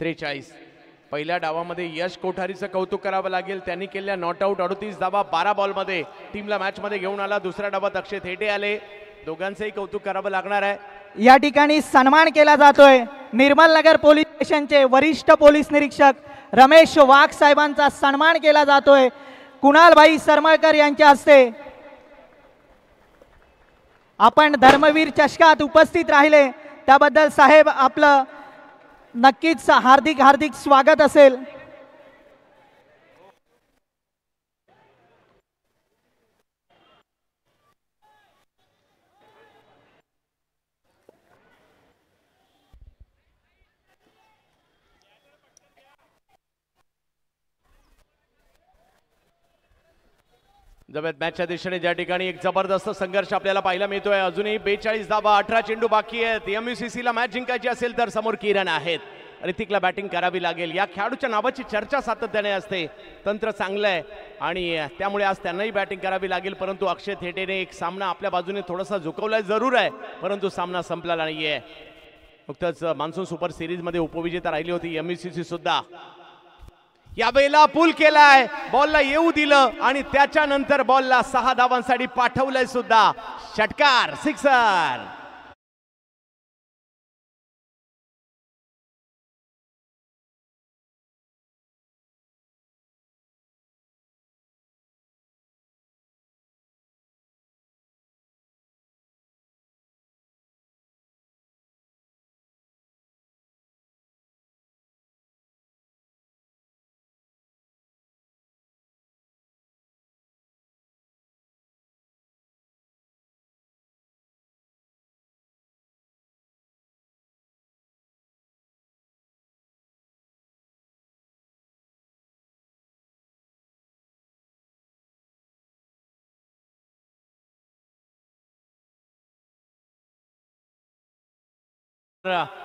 43. पहिल्या डावामध्ये यश कोठारीचं कौतुक करावं लागेल. त्यांनी केलेल्या नॉट आउट 38 धावा 12 बॉलमध्ये टीमला मॅच मध्ये घेऊन आला. दुसऱ्या डावात अक्षय थेटे आले. दोघांचंही कौतुक करावं लागणार आहे. या ठिकाणी सन्मान केला जातोय. निर्मल नगर पोलीस स्टेशनचे वरिष्ठ पोलीस निरीक्षक रमेश वाघ साहेबांचा सन्मान केला जातोय. कुणालभाई सरमळकर यांच्या हस्ते आपण धर्मवीर चषकात उपस्थित राहिले त्याबद्दल साहेब आपलं नक्कीच हार्दिक स्वागत असेल. जबरदस्त मॅचच्या दिशेने ज्या ठिकाणी एक जबरदस्त संघर्ष आपल्याला पाहायला मिळतोय. अजूनही 42 धावा 18 चेंडू बाकी आहेत. MUCCला मॅच जिंकायची असेल तर समोर किरण आहेत. ऋतिकला बॅटिंग करावी लागेल. या खेळाडूच्या नावाची चर्चा सातत्याने असते. तंत्र चांगलं आहे आणि त्यामुळे आज त्यांनाही बॅटिंग करावी लागेल. परंतु अक्षय थेटेने एक सामना आपल्या बाजूने थोडासा झुकवलाय जरूर आहे, परंतु सामना संपलेला नाहीये. नुकतंच मान्सून सुपर सिरीज मध्ये उपविजेता राहिली होती MUCC सुद्धा. यावेळेला पूल केलाय, बॉलला येऊ दिलं आणि त्याच्यानंतर बॉलला 6 धावांसाठी पाठवलंय सुद्धा. षटकार, सिक्सर.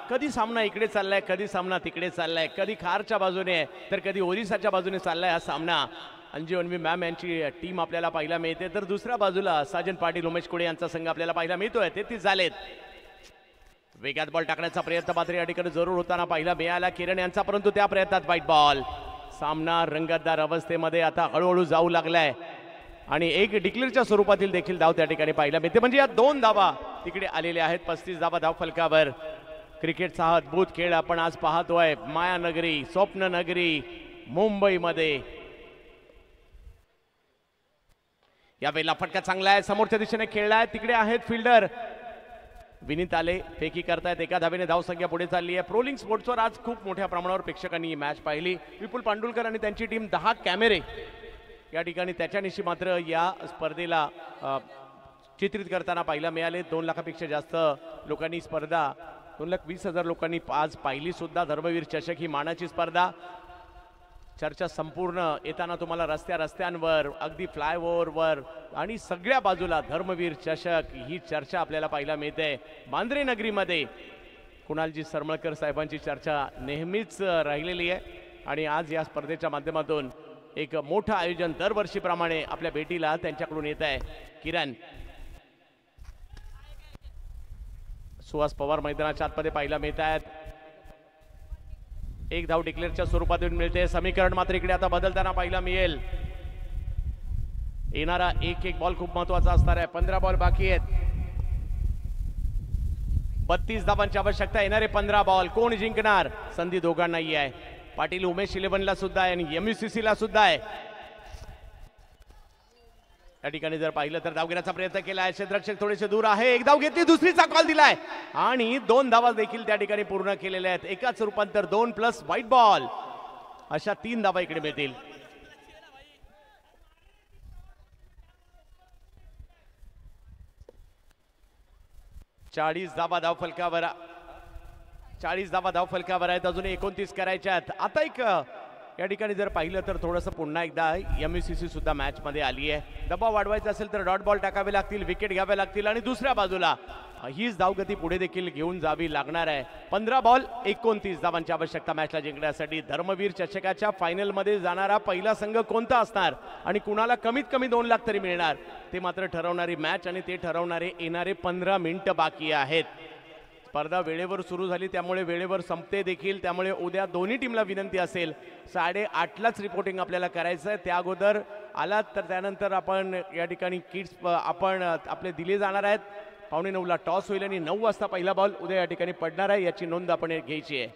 कधी सामना इकडे चाललाय, कधी सामना तिकडे चाललाय, कधी खारच्या बाजूने आहे तर कधी ओरिसाच्या बाजूने चाललाय हा सामना. अंजू मॅम यांची टीम आपल्याला पाहायला मिळते, तर दुसऱ्या बाजूला साजन पाटील उमेश कोळे यांचा संघ आपल्याला पाहायला मिळतोय. 33 झालेत. वेगात बॉल टाकण्याचा प्रयत्न मात्र या ठिकाणी जरूर होताना पाहिला मिळाला किरण यांचा, परंतु त्या प्रयत्नात वाईट बॉल. सामना रंगतदार अवस्थेमध्ये आता हळूहळू जाऊ लागलाय आणि एक डिक्लेअरच्या स्वरूपातील देखील धाव त्या ठिकाणी पाहायला मिळते. म्हणजे या 2 धावा तिकडे आलेल्या आहेत. 35 धावा धाव फलकावर. क्रिकेटचा हा अद्भुत खेळ आपण आज पाहतोय मायानगरी, स्वप्न नगरी मुंबईमध्ये. यावेळेला फटका चांगला आहे, समोरच्या दिशेने खेळलाय, तिकडे आहेत फिल्डर विनीत आले, फेकी करतायत. एका धावेने धावसंख्या पुढे चालली आहे. प्रोलिंग स्पोर्ट्सवर आज खूप मोठ्या प्रमाणावर प्रेक्षकांनी ही मॅच पाहिली. विपुल पांडुलकर आणि त्यांची टीम 10 कॅमेरे या ठिकाणी त्याच्यानिशी मात्र या स्पर्धेला चित्रित करताना पाहायला मिळाले. 2 लाखापेक्षा जास्त लोकांनी स्पर्धा 2,20,000 लोकांनी आज पाहिली सुद्धा. धर्मवीर चषक ही मानाची स्पर्धा. चर्चा संपूर्ण येताना तुम्हाला रस्त्यांवर, अगदी फ्लायओव्हरवर आणि सगळ्या बाजूला धर्मवीर चषक ही चर्चा आपल्याला पाहायला मिळते. बांद्रे नगरीमध्ये कुणालजी सरमळकर साहेबांची चर्चा नेहमीच राहिलेली आहे आणि आज या स्पर्धेच्या माध्यमातून एक मोठं आयोजन दरवर्षीप्रमाणे आपल्या भेटीला त्यांच्याकडून येत आहे. किरण सुहास पवार मैदानाच्या आतमध्ये पाहायला मिळत आहेत. एक धाव डिक्लेअरच्या स्वरूपातून मिळते. समीकरण मात्र इकडे आता बदलताना पाहायला मिळेल. येणारा एक बॉल खूप महत्वाचा असणार आहे. 15 बॉल बाकी आहेत. 32 धावांची आवश्यकता. येणारे 15 बॉल कोण जिंकणार? संधी दोघांनाही आहे. पाटील उमेश 11ला सुद्धा आहे आणि MUCC ला सुद्धा आहे. या ठिकाणी जर पाहिलं तर धाव घेण्याचा प्रयत्न केलाय. क्षेत्ररक्षक थोडेसे दूर आहे. एक धाव घेतली, दुसरीचा कॉल दिलाय आणि 2 धावा देखील त्या ठिकाणी पूर्ण केलेल्या आहेत. एकाच रूपांतर 2 प्लस व्हाईट बॉल अशा 3 धावा इकडे मिळतील. चाळीस धावा धाव फलकावर आहेत. अजून 29 करायच्यात. आता एक या ठिकाणी जर पाहिलं तर थोडंसं पुन्हा एकदा MUCC सुद्धा मॅच मध्ये आली आहे. दबाव वाढवायचा असेल तर डॉट बॉल टाकावे लागतील, विकेट घ्यावे लागतील आणि दुसऱ्या बाजूला हीच धावगती पुढे देखील घेऊन जावी लागणार आहे. 15 बॉल 29 धावांची आवश्यकता मॅचला जिंकण्यासाठी. धर्मवीर चषकाच्या फायनल मध्ये जाणारा पहिला संघ कोणता असणार आणि कुणाला कमीत कमी 2 लाख तरी मिळणार ते मात्र ठरवणारी मॅच आणि ते ठरवणारे येणारे 15 मिनिटं बाकी आहेत. स्पर्धा वेळेवर सुरू झाली त्यामुळे वेळेवर संपते देखील. त्यामुळे उद्या दोन्ही टीमला विनंती असेल 8:30लाच रिपोर्टिंग आपल्याला करायचं आहे. त्या अगोदर आलात तर त्यानंतर आपण या ठिकाणी किट्स आपण आपले दिले जाणार आहेत. 8:45ला टॉस होईल आणि 9 वाजता पहिला बॉल उद्या या ठिकाणी पडणार आहे. याची नोंद आपण घ्यायची आहे.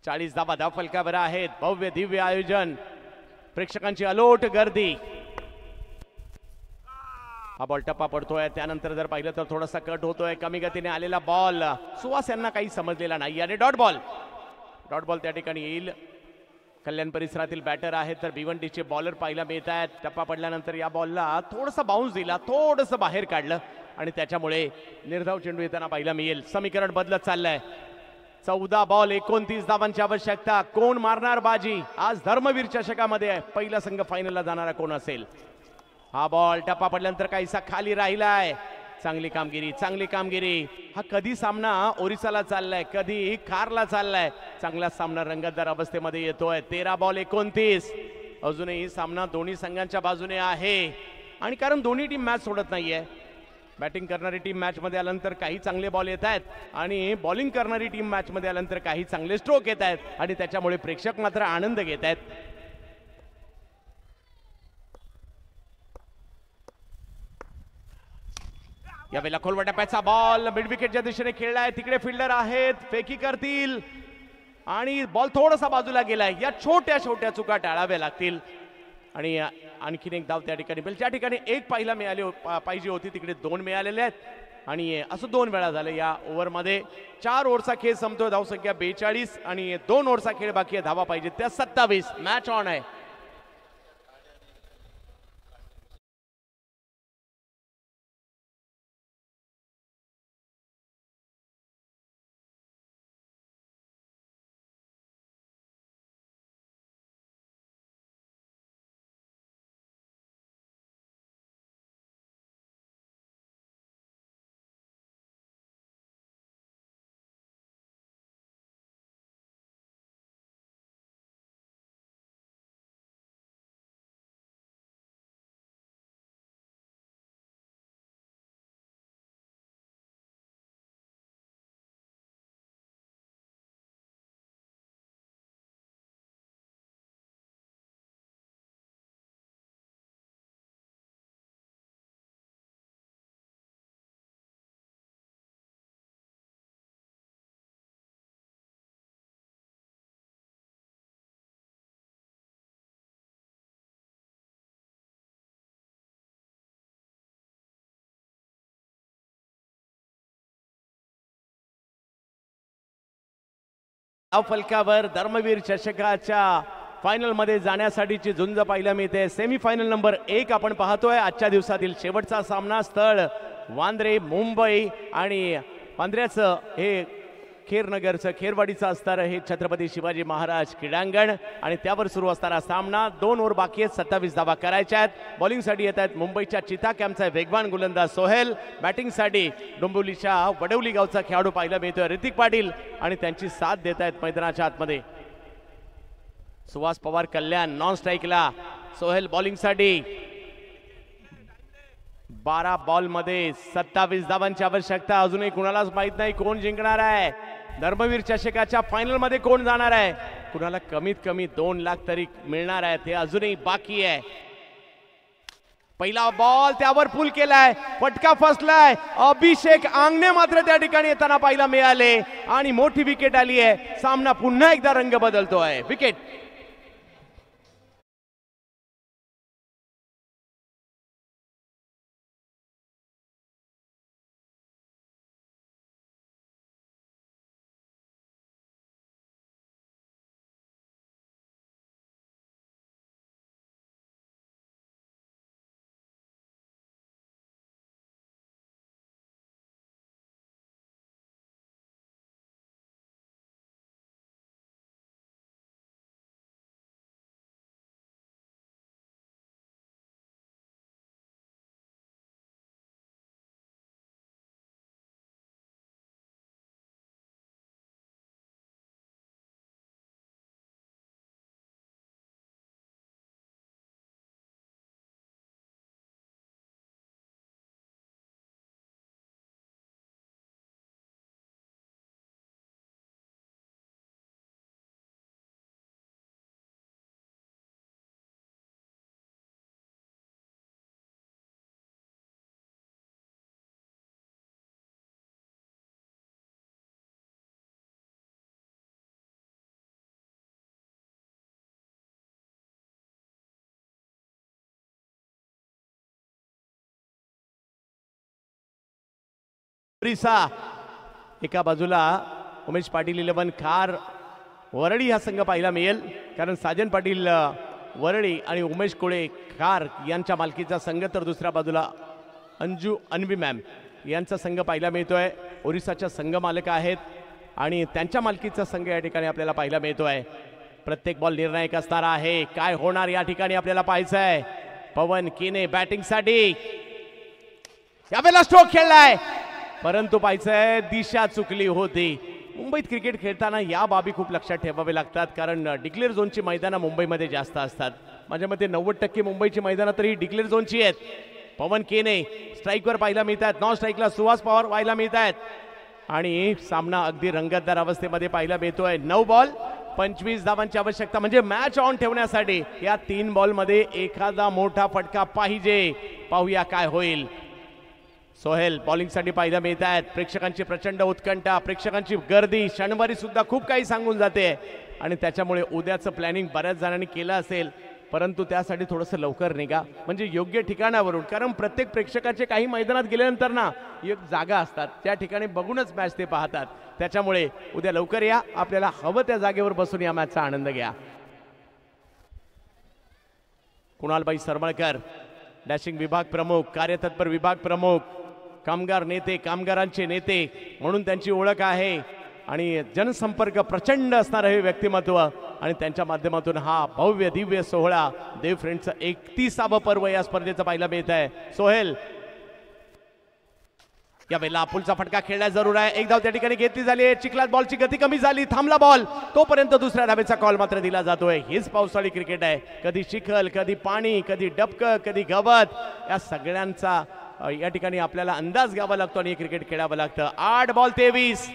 40 धावा धाव फलकावर आहेत. भव्य दिव्य आयोजन, प्रेक्षकांची अलोट गर्दी. हा बॉल टप्पा पडतोय. त्यानंतर जर पाहिलं तर थोडासा कट होतोय. कमी गतीने आलेला बॉल सुहास यांना काही समजलेला नाही आणि डॉट बॉल त्या ठिकाणी येईल. कल्याण परिसरातील बॅटर आहेत तर भिवंडीचे बॉलर पाहायला मिळत आहेत. टप्पा पडल्यानंतर या बॉलला थोडासा बाउन्स दिला, थोडंसं बाहेर काढलं आणि त्याच्यामुळे निर्धाव चेंडू येताना पाहायला मिळेल. समीकरण बदलत चाललंय. 14 बॉल 29 धावांची आवश्यकता. कोण मारणार बाजी आज धर्मवीर चषकामध्ये? पहिला संघ फायनलला जाणारा कोण असेल? हा बॉल टप्पा पडल्यानंतर काहीसा खाली राहिलाय. चांगली कामगिरी. हा कधी सामना ओरिसाला चाललाय, कधी खारला चाललाय. चांगला सामना रंगतदार अवस्थेमध्ये येतोय. 13 बॉल 29. अजूनही सामना दोन्ही संघांच्या बाजूने आहे आणि कारण दोन्ही टीम मॅच सोडत नाहीये. बॅटिंग करणारी टीम मॅच मध्ये आल्यानंतर काही चांगले बॉल येत आहेत आणि बॉलिंग करणारी टीम मॅच मध्ये आल्यानंतर काही चांगले स्ट्रोक येत आहेत आणि त्याच्यामुळे प्रेक्षक मात्र आनंद घेत आहेत. यावेळेला खोलवा टप्प्याचा बॉल मिड विकेटच्या दिशेने खेळलाय. तिकडे फिल्डर आहेत, फेकी करतील आणि बॉल थोडासा बाजूला गेलाय. या छोट्या चुका टाळाव्या लागतील आणि आणखीन एक धाव त्या ठिकाणी मिळेल. ज्या ठिकाणी एक पाहिजे होती तिकडे 2 मिळालेले आहेत आणि असं 2 वेळा झालं या ओव्हरमध्ये. 4 ओव्हरचा खेळ संपतोय. धावसंख्या 42 आणि 2 ओव्हरचा खेळ बाकी आहे. धावा पाहिजे त्या 27. मॅच ऑन आहे. फलकावर धर्मवीर चषकाच्या फायनल मध्ये जाण्यासाठीची झुंज पाहायला मिळते. सेमीफायनल नंबर 1 आपण पाहतोय. आजच्या दिवसातील शेवटचा सामना. स्थळ वांद्रे मुंबई आणि वांद्र्याचं हे खेरनगरचं खेरवाडीचं असणार हे छत्रपती शिवाजी महाराज क्रीडांगण आणि त्यावर सुरू असणारा सामना. 2 ओव्हर बाकी आहेत. 27 धावा करायच्या आहेत. बॉलिंगसाठी येत आहेत मुंबईच्या चिता कॅम्पचा वेगवान गोलंदाज सोहेल. बॅटिंगसाठी डोंबिवलीच्या वडवली गावचा खेळाडू पाहायला मिळतोय ऋतिक पाटील आणि त्यांची साथ देत आहेत मैदानाच्या आतमध्ये सुहास पवार. कल्याण नॉन स्ट्राईकला. सोहेल बॉलिंगसाठी. 12 बॉल मध्ये 27 धावांची आवश्यकता. अजूनही कुणालाच माहित नाही कोण जिंकणार आहे. धर्मवीर चषकाच्या फायनल मध्ये कोण जाणार आहे. कुणाला कमीत कमी 2 लाख तरी मिळणार आहे ते अजूनही बाकी आहे. पहिला बॉल त्यावर पुल केलाय. फटका फसलाय. अभिषेक आंगणे मात्र त्या ठिकाणी येताना पाहायला मिळाले आणि मोठी विकेट आली आहे. सामना पुन्हा एकदा रंग बदलतोय. विकेट. एका बाजूला उमेश पाटील 11 खार वरळी हा संघ पाहायला मिळेल कारण साजन पाटील वरळी आणि उमेश कोळे खार यांच्या मालकीचा संघ. तर दुसऱ्या बाजूला अंजू अन्वी मॅम यांचा संघ पाहायला मिळतोय. ओरिसाच्या संघ मालक आहेत आणि त्यांच्या मालकीचा संघ या ठिकाणी आपल्याला पाहायला मिळतोय. प्रत्येक बॉल निर्णायक असणार आहे. काय होणार या ठिकाणी आपल्याला पाहायचं आहे. पवन केने बॅटिंगसाठी. यावेळेला स्ट्रोक खेळलाय परंतु पाहायचंय दिशा चुकली होती. मुंबईत क्रिकेट खेळताना या बाबी खूप लक्षात ठेवावे लागतात कारण डिक्लेअर झोनची मैदानं मुंबईमध्ये जास्त असतात. माझ्या मते 90% मुंबईची मैदानं तरी डिक्लेअर झोनची आहेत. पवन केने स्ट्राईकवर पाहायला मिळतात. नॉन स्ट्राईकला सुहास पवार पाहायला मिळत आहेत आणि सामना अगदी रंगतदार अवस्थेमध्ये पाहायला मिळतोय. 9 बॉल 25 धावांची आवश्यकता म्हणजे मॅच ऑन ठेवण्यासाठी या 3 बॉलमध्ये एखादा मोठा फटका पाहिजे. पाहूया काय होईल. सोहेल बॉलिंगसाठी पाहायला मिळत आहेत. प्रेक्षकांची प्रचंड उत्कंठा, प्रेक्षकांची गर्दी शनिवारी सुद्धा खूप काही सांगून जाते आणि त्याच्यामुळे उद्याचं प्लॅनिंग बऱ्याच जणांनी केलं असेल परंतु त्यासाठी थोडंसं लवकर निघा म्हणजे योग्य ठिकाणावरून. कारण प्रत्येक प्रेक्षकाचे काही मैदानात गेल्यानंतर ना एक जागा असतात त्या ठिकाणी बघूनच मॅच ते पाहतात. त्याच्यामुळे उद्या लवकर या. आपल्याला हवं त्या जागेवर बसून या मॅचचा आनंद घ्या. कुणालबाई सरमळकर डॅशिंग विभाग प्रमुख, कार्यतत्पर विभाग प्रमुख, कामगार नेते, कामगारांचे नेते म्हणून त्यांची ओळख आहे आणि जनसंपर्क प्रचंड असणारं हे व्यक्तिमत्व आणि त्यांच्या माध्यमातून हा भव्य दिव्य सोहळा देव फ्रेंडचं 31वे पर्व या स्पर्धेचं पाहायला मिळत आहे. सोहेल यावेळेला पुलचा फटका खेळला जरूर आहे. एक धाव त्या ठिकाणी घेतली झाली आहे. चिखलात बॉलची गती कमी झाली. थांबला बॉल तोपर्यंत दुसऱ्या धावेचा कॉल मात्र दिला जातोय. हेच पावसाळी क्रिकेट आहे. कधी चिखल, कधी पाणी, कधी डबकं, कधी गवत या सगळ्यांचा या ठिकाणी आपल्याला अंदाज घ्यावा लागतो आणि क्रिकेट खेळावं लागतं. 8 बॉल 23.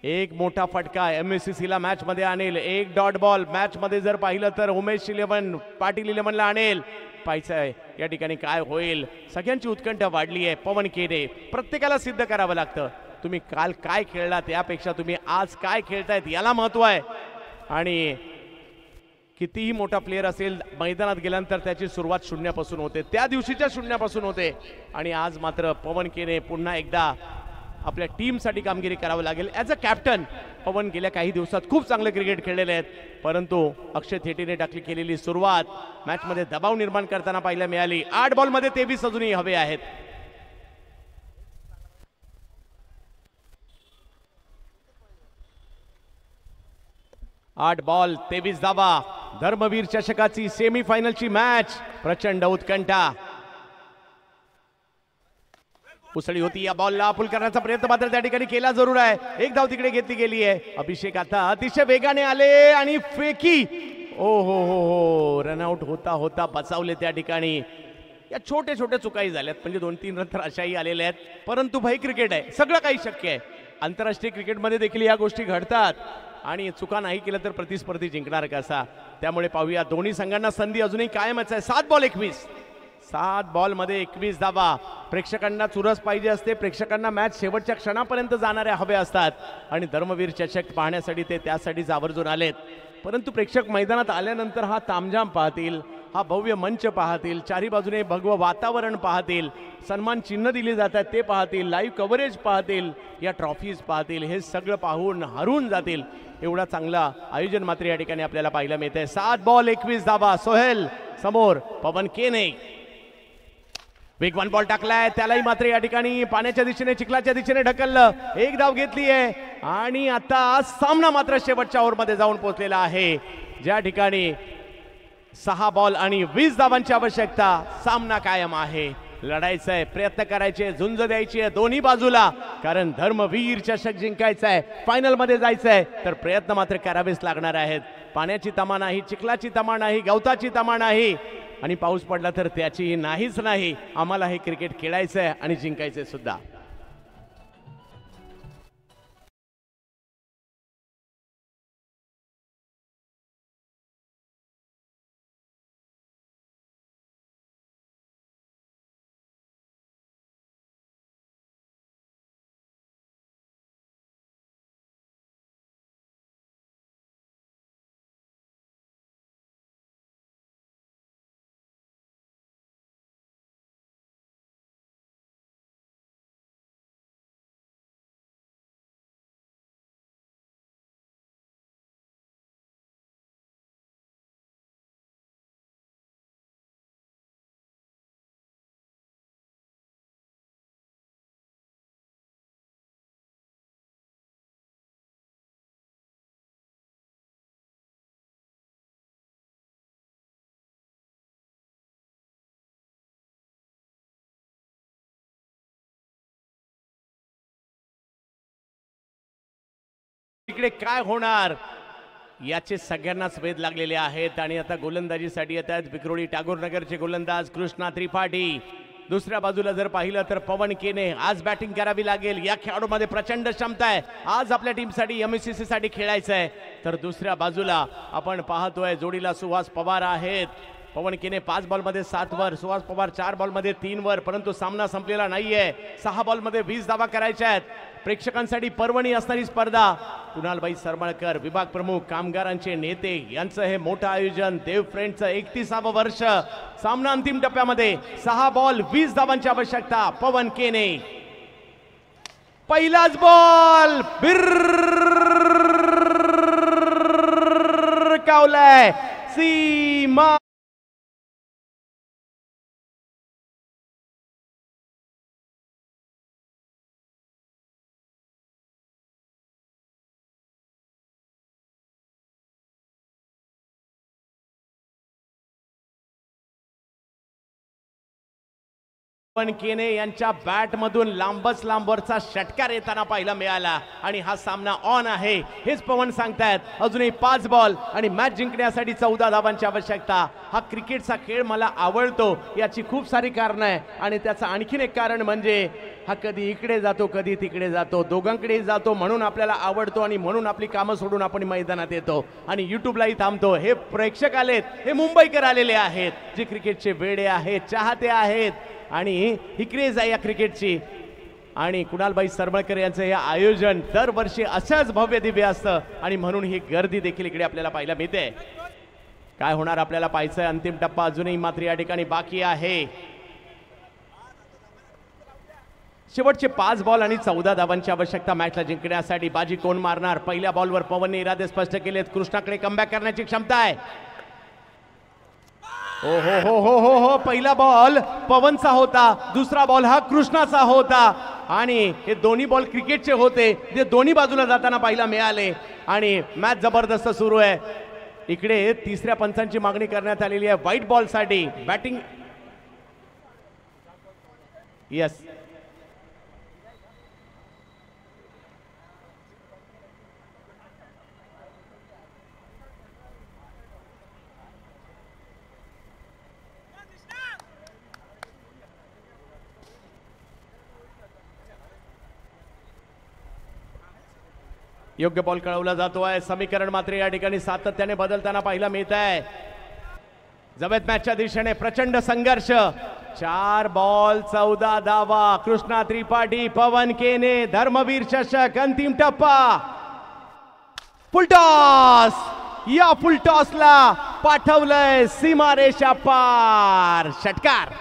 एक मोठा फटका MSCC ला मॅच मध्ये आणेल. 1 डॉट बॉल मॅच मध्ये जर पाहिलं तर उमेश 11 पाटील 11 ला आणेल. पाहायचंय या ठिकाणी काय होईल. सगळ्यांची उत्कंठा वाढली आहे. पवन केने प्रत्येकाला सिद्ध करावं लागतं. तुम्ही काल काय खेळला त्यापेक्षा तुम्ही आज काय खेळतायत याला महत्व आहे आणि कितीही मोठा प्लेयर असेल मैदानात गेल्यानंतर त्याची सुरुवात शून्यापासून होते. त्या दिवशीच्या शून्यापासून होते आणि आज मात्र पवन केने पुन्हा एकदा आपल्या टीमसाठी कामगिरी करावं लागेल. ॲज अ कॅप्टन पवन गेल्या काही दिवसात खूप चांगले क्रिकेट खेळलेले आहेत, परंतु अक्षय थेटीने केलेली सुरुवात मॅच मध्ये दबाव निर्माण करताना पाहायला मिळाली. 8 बॉलमध्ये 23 अजूनही हवे आहेत. आठ बॉल 23 धावा. धर्मवीर चषकाची सेमीफायनलची मॅच, प्रचंड उत्कंठा. उसळी होती या बॉलला पुल करण्याचा प्रयत्न मात्र त्या ठिकाणी केला जरूर आहे. एक धाव तिकडे घेतली गेली आहे. अभिषेक आता अतिशय वेगाने आले आणि फेकी. ओ हो रनआउट होता होता बचावले त्या ठिकाणी. या छोटे छोटे चुकाही झाल्यात, म्हणजे 2-3 रन तर अशाही आलेल्या आहेत, परंतु भाई क्रिकेट आहे, सगळं काही शक्य आहे. आंतरराष्ट्रीय क्रिकेटमध्ये देखील या गोष्टी घडतात आणि चुका नाही केल्या तर प्रतिस्पर्धी जिंकणार कसा. त्यामुळे पाहूया दोन्ही संघांना संधी अजूनही कायमच आहे. 7 बॉल 21. 7 बॉलमध्ये 21 धावा. प्रेक्षकांना चुरस पाहिजे असते, प्रेक्षकांना मॅच शेवटच्या क्षणापर्यंत जाणाऱ्या हवे असतात आणि धर्मवीर चषक पाहण्यासाठी ते त्यासाठीच आवर्जून आलेत. परंतु प्रेक्षक मैदानात आल्यानंतर हा तामझाम पाहतील, हा भव्य मंच पाहतील, चारी बाजूने भगवं वातावरण पाहतील, सन्मान चिन्ह दिली जातात ते पाहतील, लाईव्ह कव्हरेज पाहतील, या ट्रॉफीज पाहतील, हे सगळं पाहून हरून जातील. एवढा चांगला आयोजन मात्र या ठिकाणी आपल्याला पाहायला मिळते. 7 बॉल 21 धावा. सोहेल समोर, पवन केने वेगवान बॉल टाकलाय, त्यालाही मात्र या ठिकाणी पाण्याच्या दिशेने चिखलाच्या दिशेने ढकललं. एक धाव घेतली आहे आणि आता सामना मात्र शेवटच्या ओव्हरमध्ये जाऊन पोहोचलेला आहे, ज्या ठिकाणी 6 बॉल आणि 20 धावांची आवश्यकता. सामना कायम आहे, लढायचं आहे, प्रयत्न करायचे, झुंज द्यायची आहे दोन्ही बाजूला, कारण धर्मवीर चषक जिंकायचा आहे, फायनल मध्ये जायचं आहे तर प्रयत्न मात्र करावेच लागणार आहेत. पाण्याची तमा नाही, चिखलाची तमा नाही, गवताची तमा नाही आणि पाऊस पडला तर त्याची नाहीच नाही. आम्हाला हे क्रिकेट खेळायचं आहे आणि जिंकायचंय सुद्धा. इकडे काय होणार याचे सगळ्यांनाच वेध लागलेले आहेत आणि आता गोलंदाजीसाठी येतात विक्रोळी टागोर नगरचे गोलंदाज कृष्णा त्रिपाठी. दुसऱ्या बाजूला जर पाहिलं तर पवन केने आज बॅटिंग करावी लागेल. या खेळाडूमध्ये प्रचंड क्षमता आहे, आज आपल्या टीमसाठी एमएससीसी साठी खेळायचं आहे. तर दुसऱ्या बाजूला आपण पाहतोय जोडीला सुहास पवार आहेत. पवन केने 5 बॉलमध्ये 7 वर, सुहास पवार 4 बॉलमध्ये 3 वर, परंतु सामना संपलेला नाहीये. 6 बॉलमध्ये 20 धावा करायच्या आहेत. प्रेक्षकांसाठी पर्वणी असणारी स्पर्धा. कुणालबाई सरमळकर विभाग प्रमुख, कामगारांचे नेते यांचं हे मोठं आयोजन. देव फ्रेंडचं 31वं वर्ष. सामना अंतिम टप्प्यामध्ये. 6 बॉल 20 धावांची आवश्यकता. पवन केने पहिलाच बॉल कावलाय सीमा. पवन केने यांच्या बॅट मधून लांबच लांबवरचा षटकार येताना पाहायला मिळाला आणि हा सामना ऑन आहे हेच पवन सांगतायत. अजूनही 5 बॉल आणि मॅच जिंकण्यासाठी 14 धावांची आवश्यकता. हा क्रिकेटचा खेळ मला आवडतो याची खूप सारी कारणं आहे आणि त्याचं आणखीन एक कारण म्हणजे हा कधी इकडे जातो कधी तिकडे जातो, दोघांकडे जातो, म्हणून आपल्याला आवडतो आणि म्हणून आपली कामं सोडून आपण मैदानात येतो आणि युट्यूबलाही थांबतो. हे प्रेक्षक आलेत, हे मुंबईकर आलेले आहेत जे क्रिकेटचे वेडे आहेत, चाहते आहेत आणि ही क्रेज आहे या क्रिकेटची. आणि कुणालबाई सरमळकर यांचं हे आयोजन दरवर्षी असंच भव्य दिव्य असतं आणि म्हणून ही गर्दी देखील इकडे आपल्याला पाहायला मिळते. काय होणार आपल्याला पाहायचंय. अंतिम टप्पा अजूनही मात्र या ठिकाणी बाकी आहे. शेवटचे 5 बॉल आणि 14 धावांची आवश्यकता मॅचला जिंकण्यासाठी. बाजी कोण मारणार? पहिल्या बॉलवर पवनने इरादे स्पष्ट केलेत. कृष्णाकडे कमबॅक करण्याची क्षमता आहे. हो हो हो हो हो हो पहिला बॉल पवनचा होता, दुसरा बॉल हा कृष्णाचा होता आणि हे दोन्ही बॉल क्रिकेटचे होते, ते दोन्ही बाजूला जाताना पाहायला मिळाले आणि मॅच जबरदस्त सुरू आहे. इकडे तिसऱ्या पंचांची मागणी करण्यात आलेली आहे व्हाईट बॉल साठी. बॅटिंग यस योग्य बॉल कळवला जातो आहे. समीकरण मात्र या ठिकाणी सातत्याने बदलताना पाहायला मिळत आहे. जवळ मॅचच्या दिशेने प्रचंड संघर्ष. 4 बॉल 14 धावा. कृष्णा त्रिपाठी, पवन केने, धर्मवीर चषक अंतिम टप्पा. फुलटॉस. या फुलटॉसला पाठवलंय सीमारेषा पार. षटकार.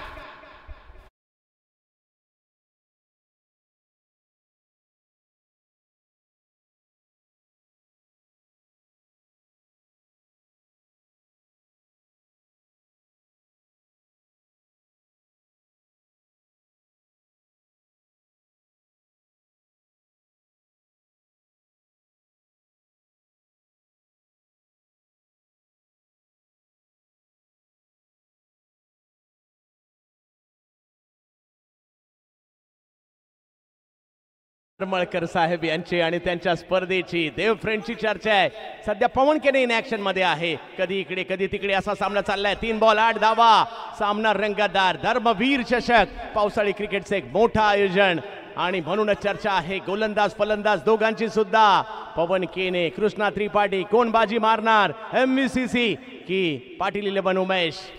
मळकर साहेब यांची आणि त्यांच्या स्पर्धेची देव फ्रेंडची चर्चा आहे. सध्या पवन केने इन ऍक्शन मध्ये आहे. कधी इकडे कधी तिकडे असा सामना चाललाय. 3 बॉल 8 धावा. सामना रंगतदार. धर्मवीर चषक पावसाळी क्रिकेटचे एक मोठं आयोजन आणि म्हणूनच चर्चा आहे गोलंदाज फलंदाज दोघांची सुद्धा. पवन केने, कृष्णा त्रिपाठी, कोण बाजी मारणार? MVCC की पाटील 11 उमेश?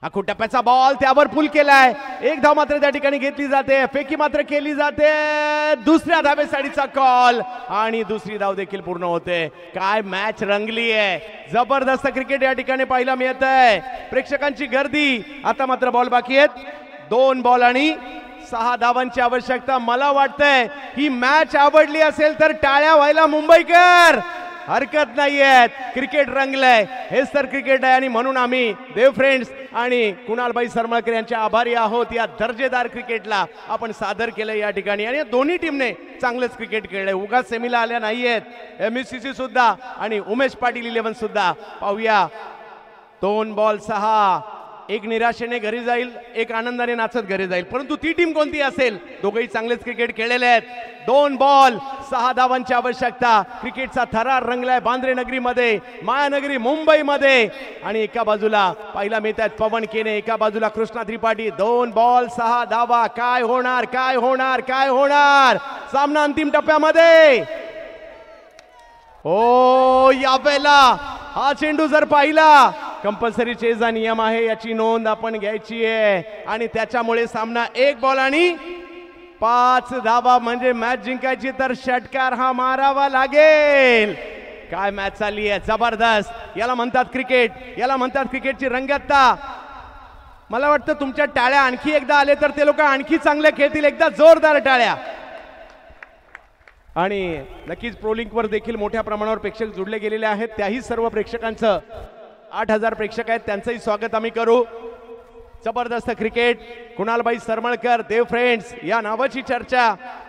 हा टप्प्याचा बॉल त्यावर पुल केलाय. 1 धाव मात्र त्या ठिकाणी घेतली जाते. फेकी मात्र केली जाते. दुसऱ्या धावेसाठीचा कॉल आणि दुसरी धाव देखील पूर्ण होते. काय मॅच रंगली आहे. जबरदस्त क्रिकेट या ठिकाणी पाहायला मिळत आहे. प्रेक्षकांची गर्दी. आता मात्र बॉल बाकी आहेत. 2 बॉल आणि 6 धावांची आवश्यकता. मला वाटतंय ही मॅच आवडली असेल तर टाळ्या व्हायला मुंबईकर हरकत नाहीये. क्रिकेट रंगलंय. हेच तर क्रिकेट आहे आणि म्हणून आम्ही देव फ्रेंड्स आणि कुणालभाई सरमळकर यांचे आभारी आहोत. या दर्जेदार क्रिकेटला आपण सादर केलं या ठिकाणी आणि या दोन्ही टीमने चांगलंच क्रिकेट खेळलंय. उगाच सेमीला आल्या नाहीयेत. MVCC सुद्धा आणि उमेश पाटील 11 सुद्धा. पाहूया. 2 बॉल 6. एक निराशेने घरी जाईल, एक आनंदाने नाचत घरी जाईल. परंतु ती टीम कोणती असेल? दोघेही चांगलेच क्रिकेट खेळलेले आहेत. 2 बॉल 6 धावांची आवश्यकता. क्रिकेटचा थरार रंगलाय बांद्रे नगरीमध्ये, मायानगरी मुंबईमध्ये आणि एका बाजूला पाहायला मिळत आहेत पवन केने, एका बाजूला कृष्णा त्रिपाठी. 2 बॉल 6 धावा. काय होणार? काय होणार? काय होणार? सामना अंतिम टप्प्यामध्ये. ओ यावेळेला हा चेंडू जर पाहिला, कंपल्सरी चेजचा नियम आहे याची नोंद आपण घ्यायची आहे आणि त्याच्यामुळे सामना 1 बॉल आणि 5 धावा म्हणजे मॅच जिंकायची तर षटकार हा मारावा लागेल. काय मॅच चालली आहे. जबरदस्त. याला म्हणतात क्रिकेट. याला म्हणतात क्रिकेटची रंगतता. मला वाटतं तुमच्या टाळ्या आणखी एकदा आले तर ते लोक आणखी चांगले खेळतील. एकदा जोरदार टाळ्या. आणि नक्कीच प्रोलिंकवर देखील मोठ्या प्रमाणावर प्रेक्षक जुडले गेलेले आहेत. त्याही सर्व प्रेक्षकांचं 8000 प्रेक्षक आहेत त्यांचंही स्वागत आम्ही करू. जबरदस्त क्रिकेट. कुणालभाई सरमळकर देव फ्रेंड्स या नावाची चर्चा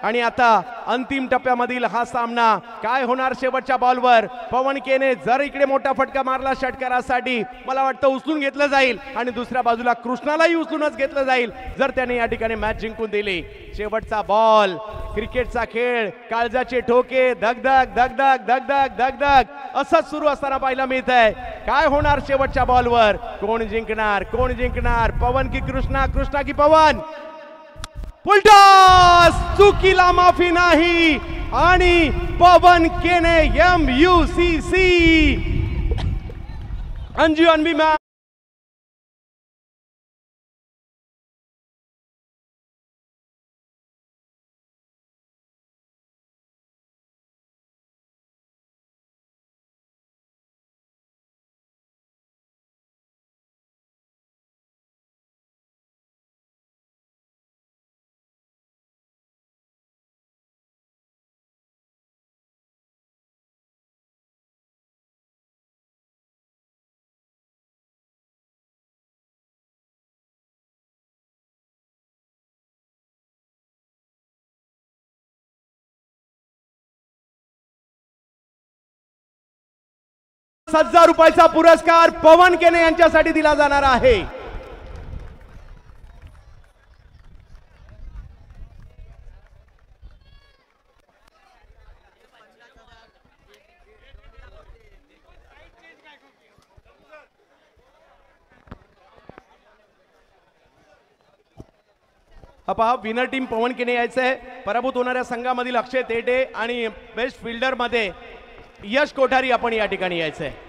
आणि आता अंतिम टप्प्यामधील हा सामना. काय होणार शेवटच्या बॉलवर? पवन केने जर इकडे मोठा फटका मारला षटकारासाठी, मला वाटतं उचलून घेतलं जाईल आणि दुसऱ्या बाजूला कृष्णालाही उचलूनच घेतलं जाईल जर त्याने या ठिकाणी मॅच जिंकून दिली. शेवटचा बॉल. क्रिकेटचा खेळ. काळजाचे ठोके. धगधग धगधग धगधग धगधग असंच सुरू असताना पाहायला मिळत आहे. काय होणार शेवटच्या बॉलवर? कोण जिंकणार? कोण जिंकणार? पवन की कृष्णा? कृष्णा की पवन? फुलटॉस. चुकीला माफी नाही आणि पवन केने MUCC अंजू अनबी 50,000 रुपयाचा पुरस्कार पवन केने यांच्यासाठी दिला जाणार आहे। पहा विनर टीम पवन केने यायचं आहे। पराभूत होणाऱ्या संघामधील अक्षय तेटे आणि बेस्ट फिल्डर मध्ये यश कोठारी आपण या ठिकाणी यायचं आहे।